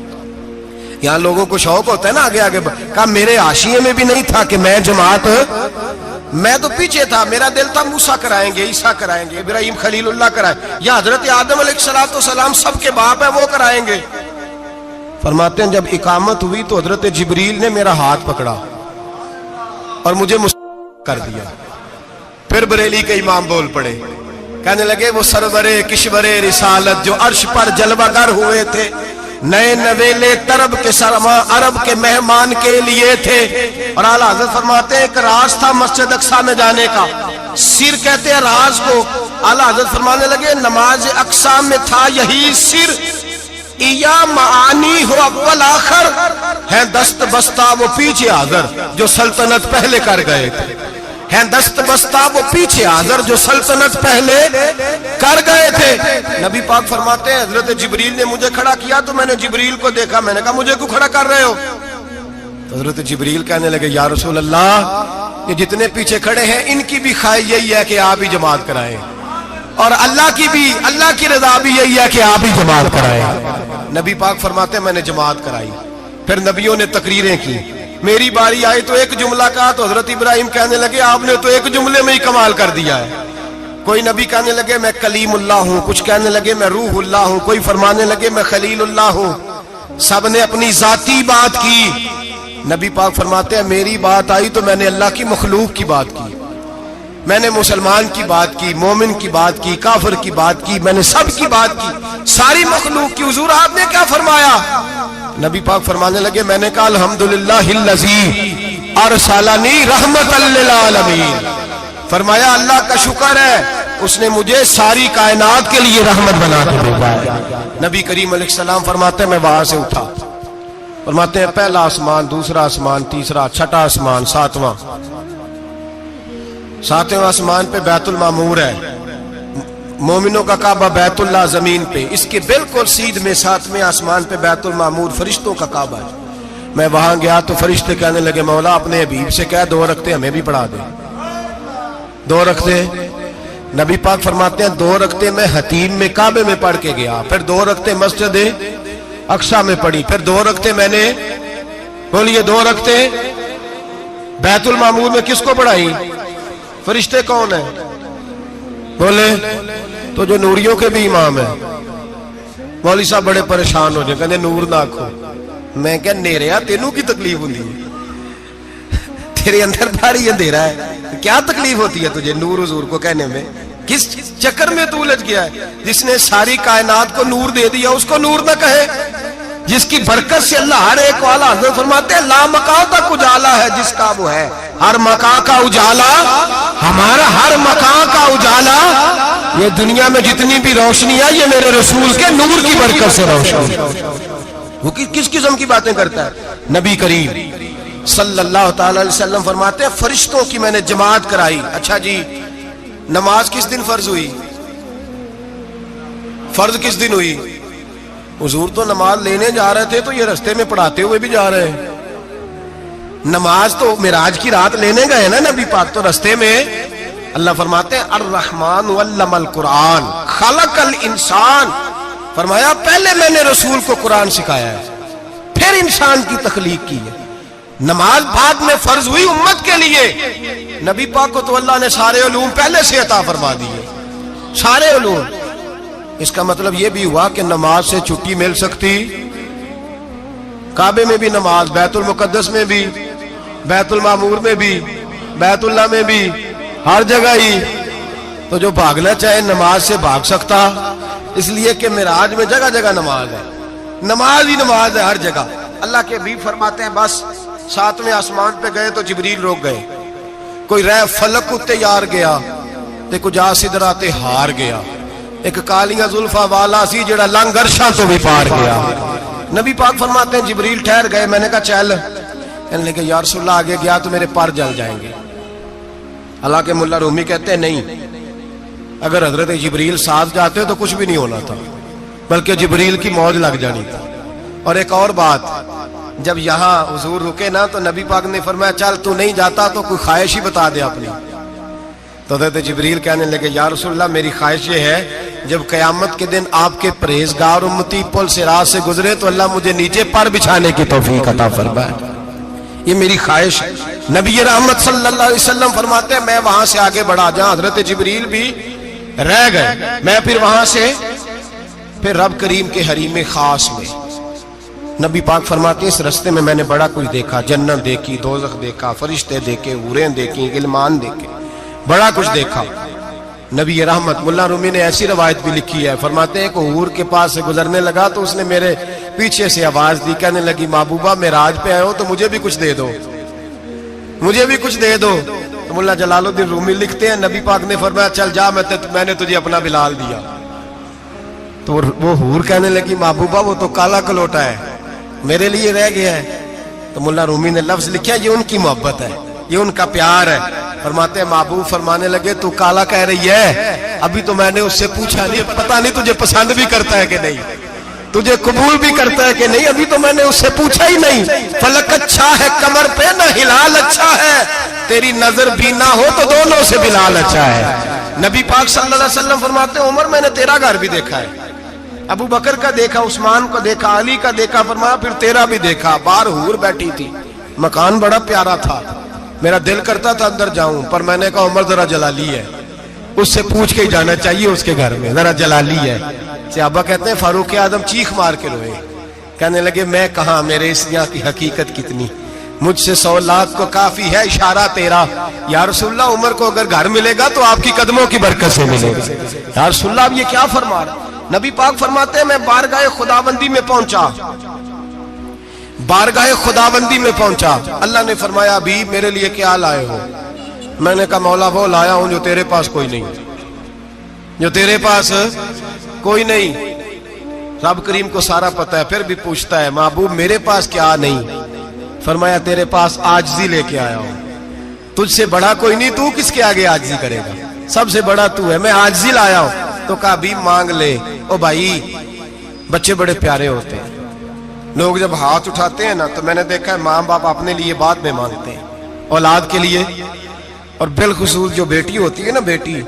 یہاں لوگوں کو شوق ہوتا ہے نا آگے آگے، کہا میرے حاشیے میں بھی نہیں تھا کہ میں جماعت، میں تو پیچھے تھا. میرا دل تھا موسیٰ کرائیں گے، عیسیٰ کرائیں گے، ابراہیم خلیل اللہ کرائیں، یا حضرت آدم علیہ السلام سب کے باپ ہیں وہ کرائیں گے. فرماتے ہیں جب اقامت ہوئی تو حضرت جبریل نے میرا ہاتھ پکڑا اور مجھے کر دیا. پھر بریلی کے امام بول پڑے، کہنے لگے وہ سرور کشور رسالت جو عرش پر جلوہ گر ہوئے تھے، نئے نویلے طرب کے سرما عرب کے مہمان کے لیے تھے. اور اعلیٰ حضرت فرماتے ہیں ایک راز تھا مسجد اقصی میں جانے کا، سر کہتے ہیں راز کو. اعلیٰ حضرت فرمانے لگے نماز اقصی میں تھا یہی سر، یا معانی ہو اول آخر ہے دست بستہ وہ پیچھے حاضر جو سلطنت پہلے کر گئے تھے، ہیں دست بستہ وہ پیچھے حاضر جو سلطنت پہلے کر گئے تھے. نبی پاک فرماتے ہیں حضرت جبریل نے مجھے کھڑا کیا تو میں نے جبریل کو دیکھا. میں نے کہا مجھے کیوں کھڑا کر رہے ہو؟ تو حضرت جبریل کہنے لگے یا رسول اللہ یہ جتنے پیچھے کھڑے ہیں ان کی بھی خواہش یہی ہے کہ آپ ہی جماعت کرائیں، اور اللہ کی رضا بھی یہی ہے کہ آپ ہی جماعت کرائیں. نبی پاک فرماتے ہیں میں نے جماعت کرائی. پھر نبیوں نے تقریریں کی، میری باری آئی تو ایک جملہ کہا تو حضرت ابراہیم کہنے لگے آپ نے تو ایک جملے میں ہی کمال کر دیا ہے. کوئی نبی کہنے لگے میں کلیم اللہ ہوں، کچھ کہنے لگے میں روح اللہ ہوں، کوئی فرمانے لگے میں خلیل اللہ ہوں. سب نے اپنی ذاتی بات کی. نبی پاک فرماتے ہیں میری بات آئی تو میں نے اللہ کی مخلوق کی بات کی، میں نے مسلمان کی بات کی، مومن کی بات کی، کافر کی بات کی، میں نے سب کی بات کی، ساری مخلوق کی. حضور آپ نے کیا فرمایا؟ نبی پاک فرمانے لگے میں نے کہا الحمدللہ الذی ارسلنی رحمت للعالمین. فرمایا اللہ کا شکر ہے اس نے مجھے ساری کائنات کے لیے رحمت بنا کے بھیجا ہے. نبی کریم علیہ السلام فرماتے ہیں میں وہاں سے اٹھا. فرماتے ہیں پہلا آسمان، دوسرا آسمان، تیسرا، چھٹا آسمان، ساتواں آسمان پہ بیت المعمور ہے، مومنوں کا کعبہ بیت اللہ زمین پہ، اس کے بالکل سیدھ میں ساتویں آسمان پہ بیت المعمور فرشتوں کا کعبہ ہے. میں وہاں گیا تو فرشتے کہنے لگے مولا اپنے حبیب سے کہہ 2 رکعتیں ہمیں بھی پڑھا دے. 2 رکعتیں. نبی پاک فرماتے ہیں 2 رکعتیں میں حتیم میں کعبے میں پڑھ کے گیا، پھر 2 رکعتیں مسجد اقصی میں پڑھی، پھر 2 رکعتیں میں نے بولیے 2 رکعتیں بیت المعمور میں کس کو پڑھائی؟ فرشتے کون ہیں بولے؟ تو جو نوریوں کے بھی امام ہیں. مولوی صاحب بڑے پریشان ہو جائے، کہنے نور نہ آکھو. میں کہ نیریا تینوں کی تکلیف ہوتی ہے، تیرے اندر بھاری اندھیرا ہے، کیا تکلیف ہوتی ہے تجھے نور حضور کو کہنے میں؟ کس چکر میں تو الجھ گیا ہے؟ جس نے ساری کائنات کو نور دے دیا اس کو نور نہ کہے؟ جس کی برکت سے اللہ ہر ایک والا، حضرت فرماتے ہیں لا مکان تک اجالا ہے جس کا وہ ہے، ہر مکان کا اجالا ہمارا، ہر مکان کا اجالا. یہ دنیا میں جتنی بھی روشنی ہے یہ میرے رسول کے نور کی برکت سے روشنی. وہ کس قسم کی باتیں کرتا ہے؟ نبی کریم صلی اللہ تعالی علیہ وسلم فرماتے ہیں فرشتوں کی میں نے جماعت کرائی. اچھا جی نماز کس دن فرض ہوئی؟ فرض کس دن ہوئی؟ حضور تو نماز لینے جا رہے تھے تو یہ رستے میں پڑھاتے ہوئے بھی جا رہے ہیں. نماز تو معراج کی رات لینے گئے نا نبی پاک، تو رستے میں اللہ فرماتے ہیں الرحمن علم القرآن خلق الانسان. فرمایا پہلے میں نے رسول کو قرآن سکھایا ہے، پھر انسان کی تخلیق کی ہے. نماز بعد میں فرض ہوئی امت کے لیے. نبی پاک کو تو اللہ نے سارے علوم پہلے سے عطا فرما دیے، سارے علوم. اس کا مطلب یہ بھی ہوا کہ نماز سے چھٹی مل سکتی؟ کعبے میں بھی نماز، بیت المقدس میں بھی، بیت المعمور میں بھی، بیت اللہ میں بھی، ہر جگہ ہی. تو جو بھاگنا چاہے نماز سے بھاگ سکتا، اس لیے کہ معراج میں جگہ جگہ نماز ہے، نماز ہی نماز ہے ہر جگہ. اللہ کے حبیب فرماتے ہیں بس 7ویں آسمان پہ گئے تو جبریل روک گئے. کوئی رہ فلک اتے یار گیا تے کجا سدرا تے ہار گیا. ایک کالیاں زلفاں والا سی جڑا لنگ عرشاں تو بھی پار گیا. نبی پاک فرماتے ہیں جبریل ٹھہر گئے. میں نے کہا چل، کہنے لگے یا رسول اللہ آگے گیا تو میرے پر جل جائیں گے. حالانکہ ملا رومی کہتے ہیں نہیں، اگر حضرت جبریل ساتھ جاتے تو کچھ بھی نہیں ہونا تھا، بلکہ جبریل کی موج لگ جانی تھی. اور ایک اور بات، جب یہاں حضور رکے نا تو نبی پاک نے فرمایا چل تو نہیں جاتا تو کوئی خواہش ہی بتا دے اپنی. تو حضرت جبریل کہنے لگے یا رسول اللہ میری خواہش یہ ہے جب قیامت کے دن آپ کے پرہیزگار امتی پل سے راہ سے گزرے تو اللہ مجھے نیچے پر بچھانے کی توفیق عطا فرمائے. یہ میری خواہش. نبی رحمت صلی اللہ علیہ وسلم فرماتے ہیں میں وہاں سے آگے بڑھا جہاں حضرت جبریل بھی رہ گئے، میں پھر وہاں سے پھر رب کریم کے حریم خاص میں. نبی پاک فرماتے ہیں اس رستے میں میں نے بڑا کچھ دیکھا، جنت دیکھی، دوزخ دیکھا، فرشتے دیکھے، حوریں دیکھی، غلمان دیکھے، بڑا کچھ دیکھا. نبی رحمت ملا رومی نے ایسی روایت بھی لکھی ہے، فرماتے ہیں کہ حور کے پاس سے گزرنے لگا تو اس نے میرے پیچھے سے آواز دی، کہنے لگی محبوبہ معراج پہ آئے ہو تو مجھے بھی کچھ دے دو، مجھے بھی کچھ دے دو. تو ملا جلال الدین رومی لکھتے ہیں نبی پاک نے فرمایا چل جا میں نے تجھے اپنا بلال دیا. تو وہ حور کہنے لگی محبوبہ وہ تو کالا کلوٹا ہے، میرے لیے رہ گیا ہے. تو ملا رومی نے لفظ لکھا یہ ان کی محبت ہے، یہ ان کا پیار ہے. فرماتے ہیں محبوب فرمانے لگے تو کالا کہہ رہی ہے، ابھی تو میں نے اس سے پوچھا نہیں، پتہ نہیں تجھے پسند بھی کرتا ہے کہ نہیں، تجھے قبول بھی کرتا ہے کہ نہیں، ابھی تو میں نے اس سے پوچھا ہی نہیں. فلک اچھا ہے کمر پہ نہ ہلال اچھا ہے، تیری نظر بھی نہ ہو تو دونوں سے بلال اچھا ہے. نبی پاک صلی اللہ علیہ وسلم فرماتے ہیں عمر میں نے تیرا گھر بھی دیکھا ہے، ابو بکر کا دیکھا، عثمان کو دیکھا، علی کا دیکھا، فرمایا پھر تیرا بھی دیکھا. باہر حور بیٹھی تھی، مکان بڑا پیارا تھا، میرا دل کرتا تھا اندر جاؤں، پر میں نے کہا عمر ذرا جلالی ہے، اس سے پوچھ کے ہی جانا چاہیے اس کے گھر میں، ذرا جلالی ہے۔ صحابہ کہتے ہیں فاروق اعظم چیخ مار کے روئے، کہنے لگے میں کہاں، میرے اس یہاں کی حقیقت کتنی، مجھ سے 100 لاکھ کو کافی ہے اشارہ تیرا۔ یا رسول اللہ عمر کو اگر گھر ملے گا تو آپ کی قدموں کی برکت سے ملے گا۔ یا رسول اللہ اب یہ کیا فرما رہا؟ نبی پاک فرماتے ہیں میں بارگاہ خداوندی میں پہنچا، بارگاہ خداوندی میں پہنچا، اللہ نے فرمایا ابھی میرے لیے کیا لائے ہو؟ میں نے کہا مولا وہ لایا ہوں جو تیرے پاس کوئی نہیں، جو تیرے پاس کوئی نہیں۔ رب کریم کو سارا پتہ ہے، پھر بھی پوچھتا ہے محبوب میرے پاس کیا نہیں؟ فرمایا تیرے پاس عاجزی لے کے آیا ہوں، تجھ سے بڑا کوئی نہیں، تو کس کے آگے عاجزی کرے گا، سب سے بڑا تو ہے، میں عاجزی لایا ہوں۔ تو کہا بھی مانگ لے۔ او بھائی بچے بڑے پیارے ہوتے ہیں، لوگ جب ہاتھ اٹھاتے ہیں نا تو میں نے دیکھا ہے ماں باپ اپنے لیے بعد میں مانگتے ہیں، اولاد کے لیے، اور بالخصوص جو بیٹی ہوتی ہے نا، بیٹی،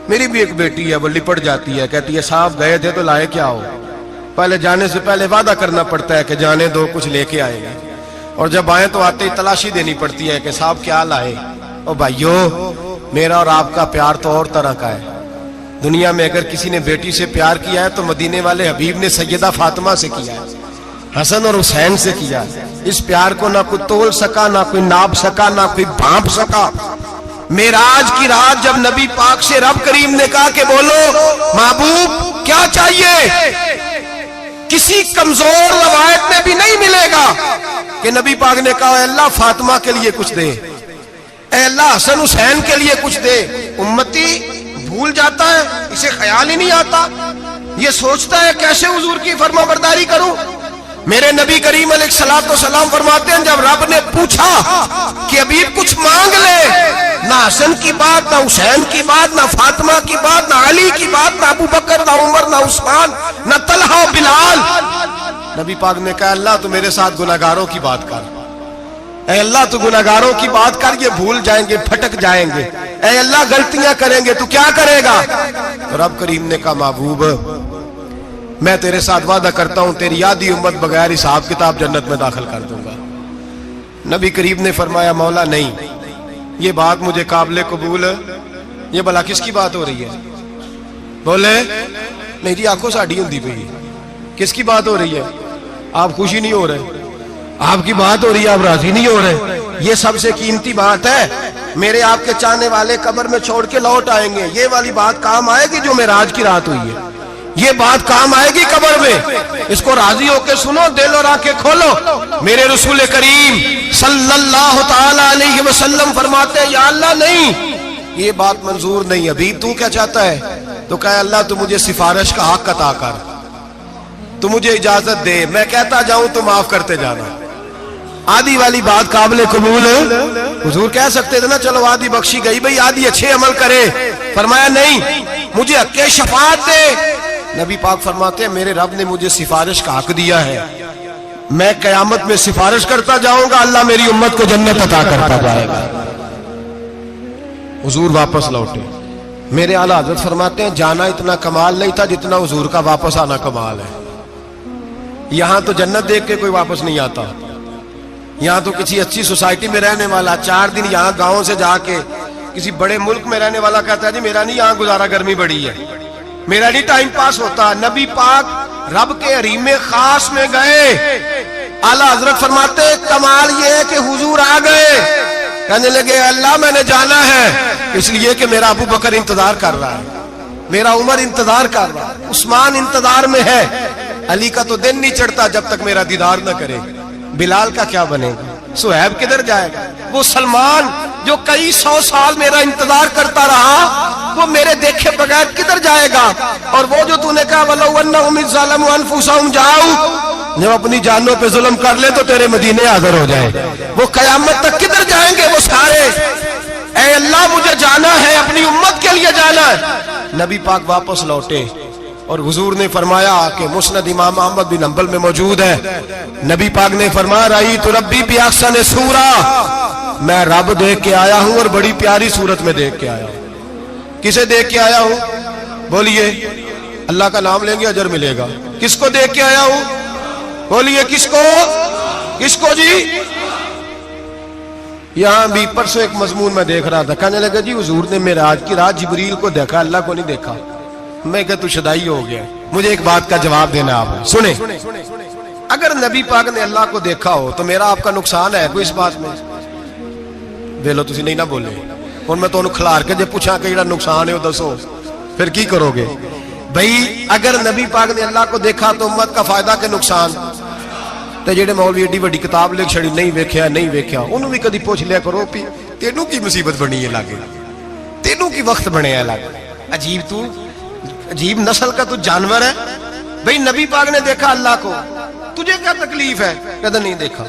میری بھی ایک بیٹی ہے، وہ لپٹ جاتی ہے، کہتی ہے صاحب گئے تھے تو لائے کیا ہو؟ پہلے جانے سے پہلے وعدہ کرنا پڑتا ہے کہ جانے دو کچھ لے کے آئے گا، اور جب آئے تو آتے ہی تلاشی دینی پڑتی ہے کہ صاحب کیا لائے۔ او بھائیو میرا اور آپ کا پیار تو اور طرح کا ہے، دنیا میں اگر کسی نے بیٹی سے پیار کیا ہے تو مدینے والے حبیب نے سیدہ فاطمہ سے کیا ہے، حسن اور حسین سے کیا ہے۔ اس پیار کو نہ کوئی تول سکا، نہ کوئی ناپ سکا، نہ کوئی بھانپ سکا۔ معراج کی رات جب نبی پاک سے رب کریم نے کہا کہ بولو محبوب کیا چاہیے، کسی کمزور روایت میں بھی نہیں ملے گا کہ نبی پاک نے کہا اے اللہ فاطمہ کے لیے کچھ دے، اے اللہ حسن حسین کے لیے کچھ دے۔ امتی بھول جاتا ہے، اسے خیال ہی نہیں آتا، یہ سوچتا ہے کیسے حضور کی فرما برداری کروں۔ میرے نبی کریم علیہ الصلوۃ والسلام فرماتے ہیں جب رب نے پوچھا کہ ابھی کچھ مانگ لے، نہ حسن کی بات، نہ حسین کی بات، نہ فاطمہ کی بات، نہ علی کی بات، نہ ابو بکر، نہ عمر، نہ عثمان، نہ طلحہ بلال، نبی پاک نے کہا اللہ تو میرے ساتھ گناہگاروں کی بات کر، اے اللہ تو گناہگاروں کی بات کر، یہ بھول جائیں گے، پھٹک جائیں گے، اے اللہ غلطیاں کریں گے تو کیا کرے گا؟ رب کریم نے کہا محبوب میں تیرے ساتھ وعدہ کرتا ہوں تیری آدھی امت بغیر حساب کتاب جنت میں داخل کر دوں گا۔ نبی کریم نے فرمایا مولا نہیں، یہ بات مجھے قابل قبول ہے، یہ بھلا کس کی بات ہو رہی ہے؟ بولے میری آنکھوں ساڑھی ہوندی پئی، کس کی بات ہو رہی ہے؟ آپ خوشی نہیں ہو رہے، آپ کی بات ہو رہی ہے، آپ راضی نہیں ہو رہے۔ یہ سب سے قیمتی بات ہے، میرے آپ کے چاہنے والے قبر میں چھوڑ کے لوٹ آئیں گے، یہ والی بات کام آئے گی جو معراج کی رات ہوئی ہے، یہ بات کام آئے گی قبر میں، اس کو راضی ہو کے سنو، دل اور آنکھیں کھولو۔ میرے رسول کریم صلی اللہ تعالی علیہ وسلم فرماتے ہیں یا اللہ نہیں، یہ بات منظور نہیں، ابھی تو کیا چاہتا ہے؟ تو کہا اللہ تو مجھے سفارش کا حق عطا کر، تو مجھے اجازت دے، میں کہتا جاؤں تو معاف کرتے جانا۔ آدھی والی بات قابل قبول ہے، حضور کہہ سکتے تھے نا چلو آدھی بخشی گئی بھئی آدھی اچھے عمل کرے، فرمایا نہیں مجھے حق شفاعت دے۔ نبی پاک فرماتے ہیں میرے رب نے مجھے سفارش کا حق دیا ہے، میں قیامت میں سفارش کرتا جاؤں گا، اللہ میری امت کو جنت عطا کرتا جائے گا۔ حضور واپس لوٹے، میرے اعلیٰ حضرت فرماتے ہیں جانا اتنا کمال نہیں تھا جتنا حضور کا واپس آنا کمال ہے۔ یہاں تو جنت دیکھ کے کوئی واپس نہیں آتا، یہاں تو کسی اچھی سوسائٹی میں رہنے والا 4 دن یہاں گاؤں سے جا کے کسی بڑے ملک میں رہنے والا کہتا ہے جی میرا نہیں یہاں گزارا، گرمی بڑی ہے، میرا نہیں ٹائم پاس ہوتا۔ نبی پاک رب کے حریم خاص میں گئے، اعلیٰ حضرت فرماتے کمال یہ ہے کہ حضور آ گئے، کہنے لگے اللہ میں نے جانا ہے، اس لیے کہ میرا ابو بکر انتظار کر رہا ہے، میرا عمر انتظار کر رہا ہے، عثمان انتظار میں ہے، علی کا تو دن نہیں چڑھتا جب تک میرا دیدار نہ کرے، بلال کا کیا بنے گا، صہیب کدھر جائے گا، وہ سلمان جو کئی 100 سال میرا انتظار کرتا رہا وہ میرے دیکھے بغیر کدھر جائے گا، اور وہ جو تو نے کہا وَلَوْ أَنَّهُمْ إِذْ ظَلَمُوا أَنفُسَهُمْ جَاءُوا، جب اپنی جانوں پہ ظلم کر لے تو تیرے مدینے حاضر ہو جائے، وہ قیامت تک کدھر جائیں گے وہ سارے؟ اے اللہ مجھے جانا ہے، اپنی امت کے لیے جانا ہے۔ نبی پاک واپس لوٹے اور حضور نے فرمایا کہ مسند امام احمد بن حنبل میں موجود ہے، نبی پاک نے فرمایا رأیت ربی بأحسن صورہ، میں رب دیکھ کے آیا ہوں اور بڑی پیاری صورت میں دیکھ کے آیا ہوں۔ کسے دیکھ کے آیا ہوں؟ بولیے، اللہ کا نام لیں گے اجر ملے گا۔ کس کو دیکھ کے آیا ہوں؟ بولیے کس کو؟ کس کو جی؟ یہاں بھی پرسوں ایک مضمون میں دیکھ رہا تھا، کہنے لگا جی حضور نے معراج کی رات جبریل کو دیکھا، اللہ کو نہیں دیکھا۔ میں کہا تو شدائی ہو گیا۔ مجھے ایک بات کا جواب دینا آپ سنیں، اگر نبی پاک نے اللہ کو دیکھا ہو تو میرا آپ کا نقصان ہے کوئی اس بات میں؟ ویلو تسی نہیں نہ بولے اور میں تو کھلار کے جے پوچھا کہ جڑا نقصان ہے وہ دسو، پھر کی کرو گے؟ بھئی اگر نبی پاک نے اللہ کو دیکھا تو امت کا فائدہ کہ نقصان؟ تے جڑے مولوی ایڈی بڑی کتاب لکھ چھڑی نہیں ویکھیا نہیں ویکھیا، انہوں بھی کدی پوچھ لیا کرو پی تینوں کی مصیبت بنی ہے لاگے، تینوں کی وقت بنے ہے لاگے، عجیب نسل کا تو جانور ہے۔ بھئی نبی پاک نے دیکھا اللہ کو، تجھے کیا تکلیف ہے؟ کہتا نہیں دیکھا۔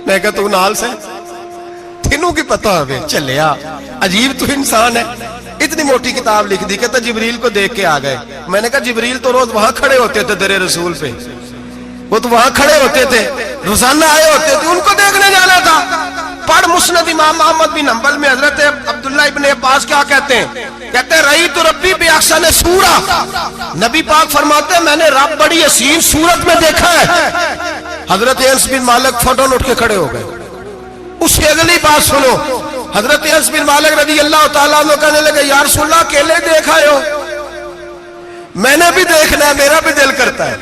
میں کہا تو نال سے تینوں کی پتہ ہوئے چلیا، عجیب تو انسان ہے۔ اتنی موٹی کتاب لکھ دی، کہتا جبریل کو دیکھ کے آ گئے۔ میں نے کہا جبریل تو روز وہاں کھڑے ہوتے تھے در رسول پہ، وہ تو وہاں کھڑے ہوتے تھے، روزانہ آئے ہوتے تھے، ان کو دیکھنے جانا تھا۔ پڑھ مسند امام احمد بن حنبل میں حضرت عبداللہ ابن عباس کیا کہتے ہیں؟ کہتے ہیں رأیت ربی بأحسن صورہ، نبی پاک فرماتے ہیں میں نے رب بڑی حسین صورت میں دیکھا ہے۔ حضرت انس بن مالک فوٹون اٹھ کے کھڑے ہو گئے۔ اس سے اگلی بات سنو، حضرت انس بن مالک رضی اللہ تعالیٰ عنہ کہنے لگے یا رسول اللہ اکیلے دیکھا ہو؟ میں نے بھی دیکھنا ہے، میرا بھی دل کرتا ہے۔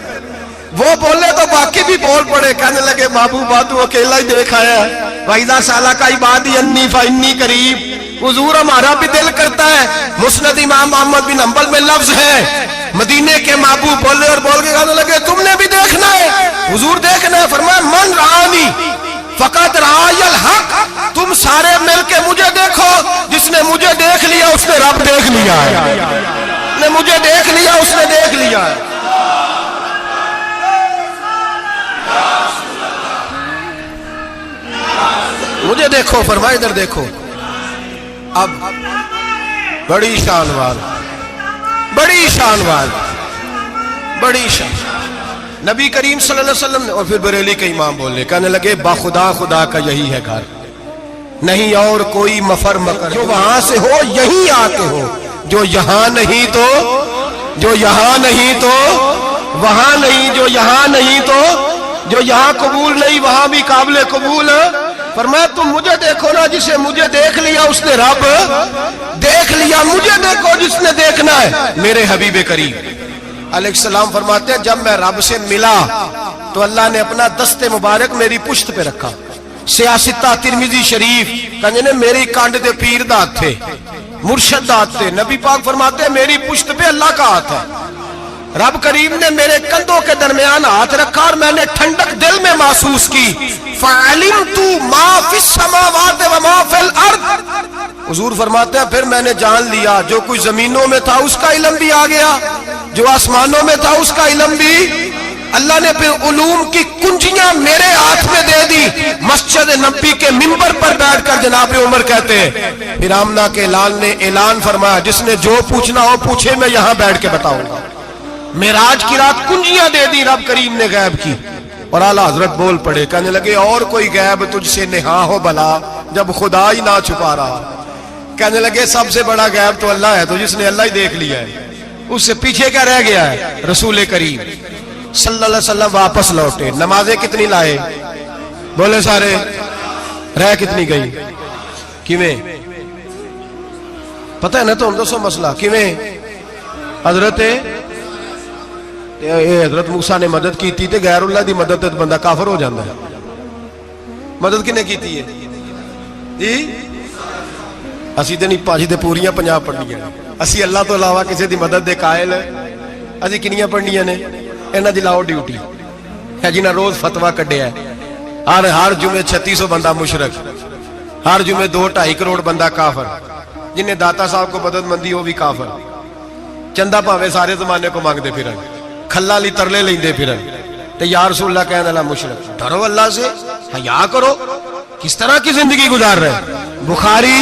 وہ بولے تو باقی بھی بول پڑے، کہنے لگے محبوبہ تو اکیلا ہی دیکھا ہے، وَإِذَا سَأَلَكَ عِبَادِي عَنِّي فَإِنِّي قَرِيبٌ، حضور ہمارا بھی دل کرتا ہے۔ مسند امام احمد بن حنبل میں لفظ ہے، مدینے کے محبوب بولے اور بول کے کہنے لگے تم نے بھی دیکھنا ہے؟ حضور دیکھنا ہے۔ فرمایا من رآنی فقط رآی الحق، تم سارے مل کے مجھے دیکھو، جس نے مجھے دیکھ لیا اس نے رب دیکھ لیا ہے، نے مجھے دیکھ لیا اس نے دیکھ لیا ہے۔ مجھے دیکھو، فرمایا ادھر دیکھو۔ اب بڑی شان وال، بڑی شان وال، بڑی شان نبی کریم صلی اللہ علیہ وسلم نے، اور پھر بریلی کے امام بولے، کہنے لگے باخدا خدا کا یہی ہے گھر، نہیں اور کوئی مفر مکر، جو وہاں سے ہو یہی آتے ہو، جو یہاں نہیں تو، جو یہاں نہیں تو وہاں نہیں، جو یہاں نہیں تو، جو یہاں قبول نہیں وہاں بھی قابل قبول۔ فرمایا تم مجھے دیکھو نا، جسے مجھے دیکھ لیا اس نے رب دیکھ لیا، مجھے دیکھو جس نے دیکھنا ہے میرے حبیب کریم علیہ السلام۔ فرماتے ہیں جب میں رب سے ملا تو اللہ نے اپنا دست مبارک میری پشت پہ رکھا، سیاستہ ترمذی شریف، کہنے نے میری کانڈ دے پیر دات تھے، مرشد دات تھے۔ نبی پاک فرماتے ہیں میری پشت پہ اللہ کا ہاتھ ہے، رب کریم نے میرے کندھوں کے درمیان ہاتھ رکھا اور میں نے ٹھنڈک دل میں محسوس کی۔ فَعَلِمْتُ مَا فِي السَّمَاوَاتِ وَمَا فِي الْأَرْضِ، حضور فرماتے ہیں پھر میں نے جان لیا جو کچھ زمینوں میں تھا اس کا علم بھی آ گیا، جو آسمانوں میں تھا اس کا علم بھی۔ اللہ نے پھر علوم کی کنجیاں میرے ہاتھ میں دے دی۔ مسجد نبی کے منبر پر بیٹھ کر جناب عمر کہتے ہیں پھر آمنہ کے لال نے اعلان فرمایا جس نے جو پوچھنا ہو پوچھے، میں یہاں بیٹھ کے بتاؤں گا۔ معراج کی رات کنجیاں دے دی رب کریم نے غیب کی، اور اعلیٰ حضرت بول پڑے، کہنے لگے اور کوئی غیب تجھ سے نہا ہو بھلا جب خدا ہی نہ چھپا رہا۔ کہنے لگے سب سے بڑا غیب تو اللہ ہے، تو جس نے اللہ ہی دیکھ لیا ہے اس سے پیچھے کیا رہ گیا ہے؟ رسول کریم صلی اللہ علیہ وسلم واپس لوٹے، نمازیں کتنی لائے؟ بولے سارے، رہ کتنی گئی؟ کیویں پتہ ہے نا؟ تو ہم دوسو مسئلہ کیویں حضرت موسیٰ نے مدد کی تھی تے غیر اللہ دی مدد تے بندہ کافر ہو جاندہ ہے۔ مدد کنے کی تھی ہے جی؟ اسی تے نہیں پانچی تے پوریاں 50 پڑھنیاں، اسی اللہ تو علاوہ کسی دی مدد دے قائل اسی کنیاں پڑھنیاں نے؟ انہاں دی لاؤ ڈیوٹی ہے جنہاں روز فتویٰ کڈیا ہے، ہر جمعے 3600 بندہ مشرک، ہر جمعے 2-2.5 کروڑ بندہ کافر، جنہیں داتا صاحب کو مدد مندی ہو بھی کافر، چندہ پاوے سارے زمانے کو مانگتے پھرن، کھلا لی ترلے لیندے پھرن، تے یا رسول اللہ کہنے اللہ مشرک۔ ڈرو اللہ سے، حیا کرو، کس طرح کی زندگی گزار رہے؟ بخاری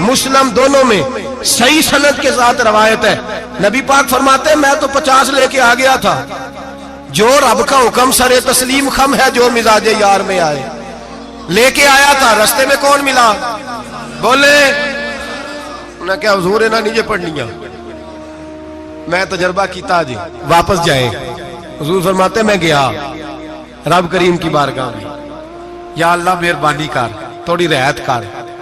مسلم دونوں میں صحیح سند کے ساتھ روایت ہے، نبی پاک فرماتے ہیں میں تو 50 لے کے آ گیا تھا، جو رب کا حکم سرے تسلیم خم ہے جو مزاج یار میں آئے، لے کے آیا تھا، رستے میں کون ملا؟ بولے انہیں کیا حضور انہیں نیچے پڑھنیاں، میں تجربہ کیتا جی، واپس جائے۔ حضور فرماتے میں گیا رب کریم کی بارگاہ میں، یا اللہ مہربانی کر، تھوڑی رعایت کر،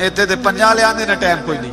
ਇੱਥੇ ਤੇ 50 ਲਿਆਂਦੇ ਨੇ ਟਾਈਮ ਕੋਈ ਨਹੀਂ।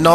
9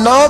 9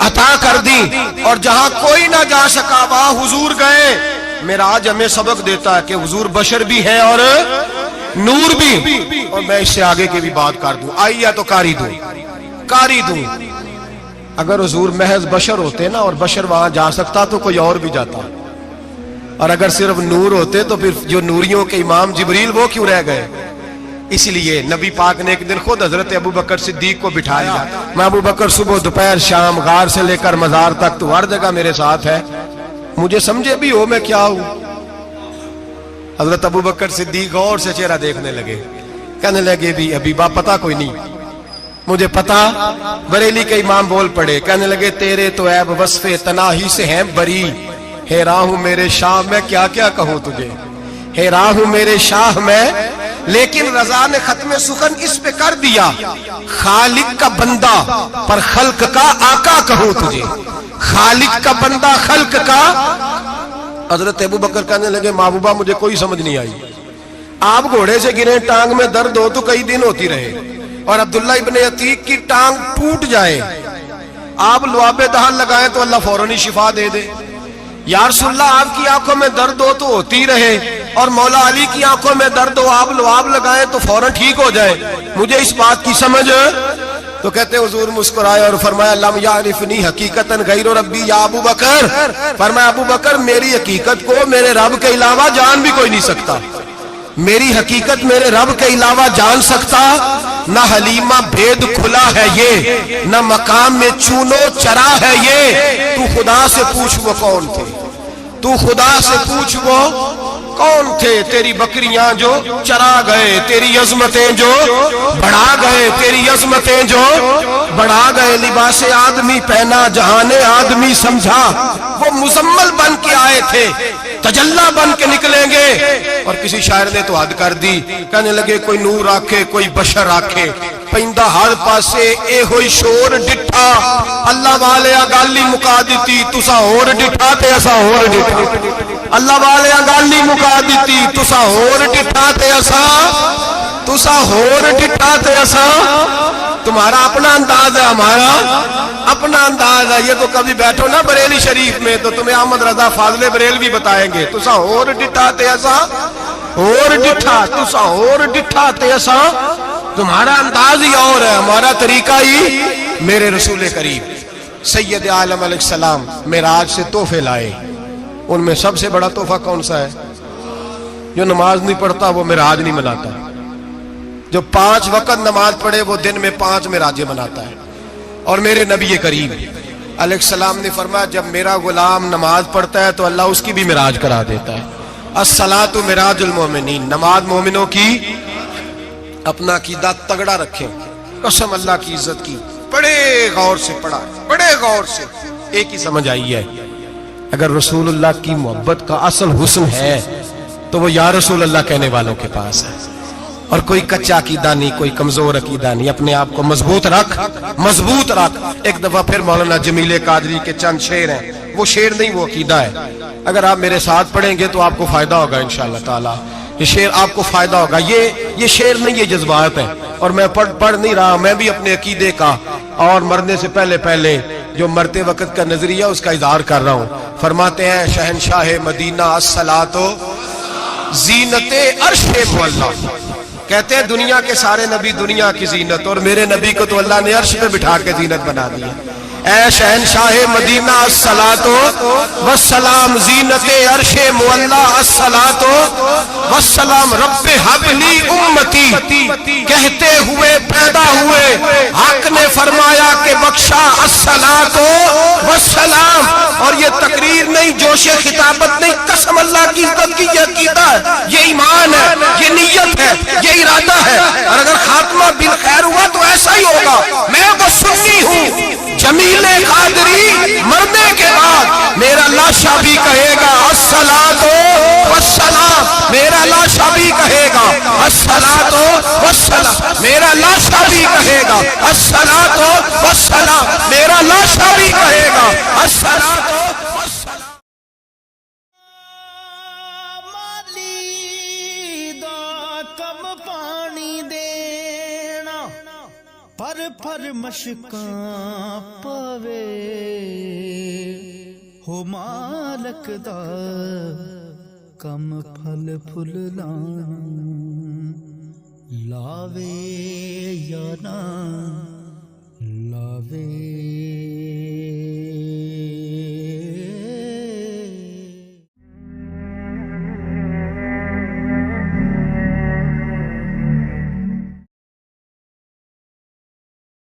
عطا کر دی، اور جہاں کوئی نہ جا سکا وہاں حضور گئے۔ معراج ہمیں سبق دیتا ہے کہ حضور بشر بھی ہے اور نور بھی۔ اور میں اس سے آگے کی بھی بات کر دوں، آئی ہے تو کاری دوں۔ اگر حضور محض بشر ہوتے نا اور بشر وہاں جا سکتا تو کوئی اور بھی جاتا، اور اگر صرف نور ہوتے تو پھر جو نوریوں کے امام جبریل وہ کیوں رہ گئے؟ اس لیے نبی پاک نے ایک دن خود حضرت ابو بکر صدیق کو بٹھایا۔ میں ابو بکر صبح دوپہر شام غار سے لے کر مزار تک تو ہر جگہ میرے ساتھ ہے، مجھے سمجھے بھی ہو میں کیا ہوں۔ حضرت ابو بکر صدیق غور سے چہرہ دیکھنے لگے، کہنے لگے بھی حبیبہ پتہ کوئی نہیں، مجھے پتا۔ بریلی کے امام بول پڑے، کہنے لگے تیرے تو عیب وصف تناہی سے ہیں بری، حیران ہوں میرے شاہ میں کیا کیا کہوں تجھے، حیران ہوں میرے شاہ میں۔ لیکن رضا نے ختم سخن اس پہ کر دیا، خالق کا بندہ پر خلق کا آقا کہوں تجھے، خالق کا بندہ خلق کا۔ حضرت ابو بکر کہنے لگے محبوبہ مجھے کوئی سمجھ نہیں آئی، آپ گھوڑے سے گرے ٹانگ میں درد ہو تو کئی دن ہوتی رہے، اور عبداللہ ابن عتیق کی ٹانگ ٹوٹ جائے، آپ لعاب دہن لگائیں تو اللہ فوراً ہی شفا دے دے۔ یا رسول اللہ آپ کی آنکھوں میں درد ہو تو ہوتی رہے، اور مولا علی کی آنکھوں میں درد ہو آپ لعاب لگائیں تو فوراً ٹھیک ہو جائے، مجھے اس بات کی سمجھ۔ تو کہتے حضور مسکرائے اور فرمایا لم یعرفنی حقیقتاً غیر ربی یا ابو بکر، فرمایا ابو بکر میری حقیقت کو میرے رب کے علاوہ جان بھی کوئی نہیں سکتا، میری حقیقت میرے رب کے علاوہ جان سکتا نہ حلیمہ بھید کھلا ہے یہ، نہ مقام میں چونو چرا ہے یہ۔ تو خدا سے پوچھ وہ کون تھے، تو خدا سے پوچھ وہ کون تھے، تیری بکریاں جو چرا گئے، تیری عظمتیں جو بڑھا گئے، تیری عظمتیں جو بڑھا گئے۔ لباس آدمی پہنا جہان آدمی سمجھا، وہ مزمل بن کے آئے تھے تجلا بن کے نکلیں گے۔ اور کسی شاعر نے تو حد کر دی، کہنے لگے کوئی نور آکھے کوئی بشر آکھے، پیندہ ہر پاسے اے ہوئی شور ڈٹھا، اللہ والے گالی مکا دیتی تسا ہور ڈٹھا تے اسا ہور ڈٹھا، اللہ والے گالی مکا دیتی تسا ہور ڈٹھا تے اسا تسا ہور ڈٹھا تے اسا۔ تمہارا اپنا انداز ہے، ہمارا اپنا انداز ہے۔ یہ تو کبھی بیٹھو نا بریلی شریف میں تو تمہیں احمد رضا فاضل بریل بھی بتائیں گے، تسا ہور ڈٹھا تے اسا ہور ڈٹھا، تسا ہور ڈٹھا تے اسا۔ تمہارا انداز ہی اور ہے، ہمارا طریقہ ہی۔ میرے رسول کریم سید عالم علیہ السلام معراج سے تحفے لائے، ان میں سب سے بڑا تحفہ کون سا ہے؟ جو نماز نہیں پڑھتا وہ معراج نہیں مناتا، جو 5 وقت نماز پڑھے وہ دن میں 5 معراجیں مناتا ہے۔ اور میرے نبی کریم علیہ السلام نے فرمایا جب میرا غلام نماز پڑھتا ہے تو اللہ اس کی بھی معراج کرا دیتا ہے۔ الصلاۃ معراج المومنین، نماز مومنوں کی۔ اپنا عقیدہ تگڑا رکھیں، قسم اللہ کی عزت کی، بڑے غور سے پڑھا، بڑے غور سے۔ ایک ہی سمجھ آئی ہے، اگر رسول اللہ کی محبت کا اصل حسن ہے تو وہ یا رسول اللہ کہنے والوں کے پاس ہے، اور کوئی کچا عقیدہ نہیں، کوئی کمزور عقیدہ نہیں۔ اپنے آپ کو مضبوط رکھ، مضبوط رکھ۔ ایک دفعہ پھر مولانا جمیل قادری کے چند شعر ہیں، وہ شعر نہیں وہ عقیدہ ہے۔ اگر آپ میرے ساتھ پڑھیں گے تو آپ کو فائدہ ہوگا انشاءاللہ تعالی، یہ شعر آپ کو فائدہ ہوگا۔ یہ شعر نہیں، یہ جذبات ہیں، اور میں پڑھ نہیں رہا، میں بھی اپنے عقیدے کا اور مرنے سے پہلے جو مرتے وقت کا نظریہ اس کا اظہار کر رہا ہوں۔ فرماتے ہیں شہنشاہ مدینہ الصلاۃ زینت عرش معلا، کہتے ہیں دنیا کے سارے نبی دنیا کی زینت، اور میرے نبی کو تو اللہ نے عرش پہ بٹھا کے زینت بنا دیا۔ اے شہنشاہ مدینہ الصلاۃ والسلام زینت عرش معلا، الصلاۃ والسلام رب حب لی امتی، کہتے ہوئے پیدا ہوئے حق نے فرمایا کہ بخشا الصلاۃ والسلام۔ اور یہ تقریر نہیں، جوش خطابت نہیں، قسم اللہ کی عزت کی، یہ عقیدہ ہے، یہ ایمان ہے، یہ نیت ہے، یہ ارادہ ہے۔ اور اگر خاتمہ بالخیر ہوا تو ایسا ہی ہوگا۔ میں وہ سنی ہوں، جمیل قادری مرنے کے بعد میرا لاشا بھی کہے گا الصلاۃ والسلام، میرا لاشا بھی کہے گا الصلاۃ والسلام، میرا لاشا بھی کہے گا الصلاۃ والسلام، میرا لاشا بھی کہے گا الصلاۃ والسلام۔ مالی دا کم پانی دینا پر مشکاں پاوے ہو مالک دا کم پھل پھل لاوے یا نہ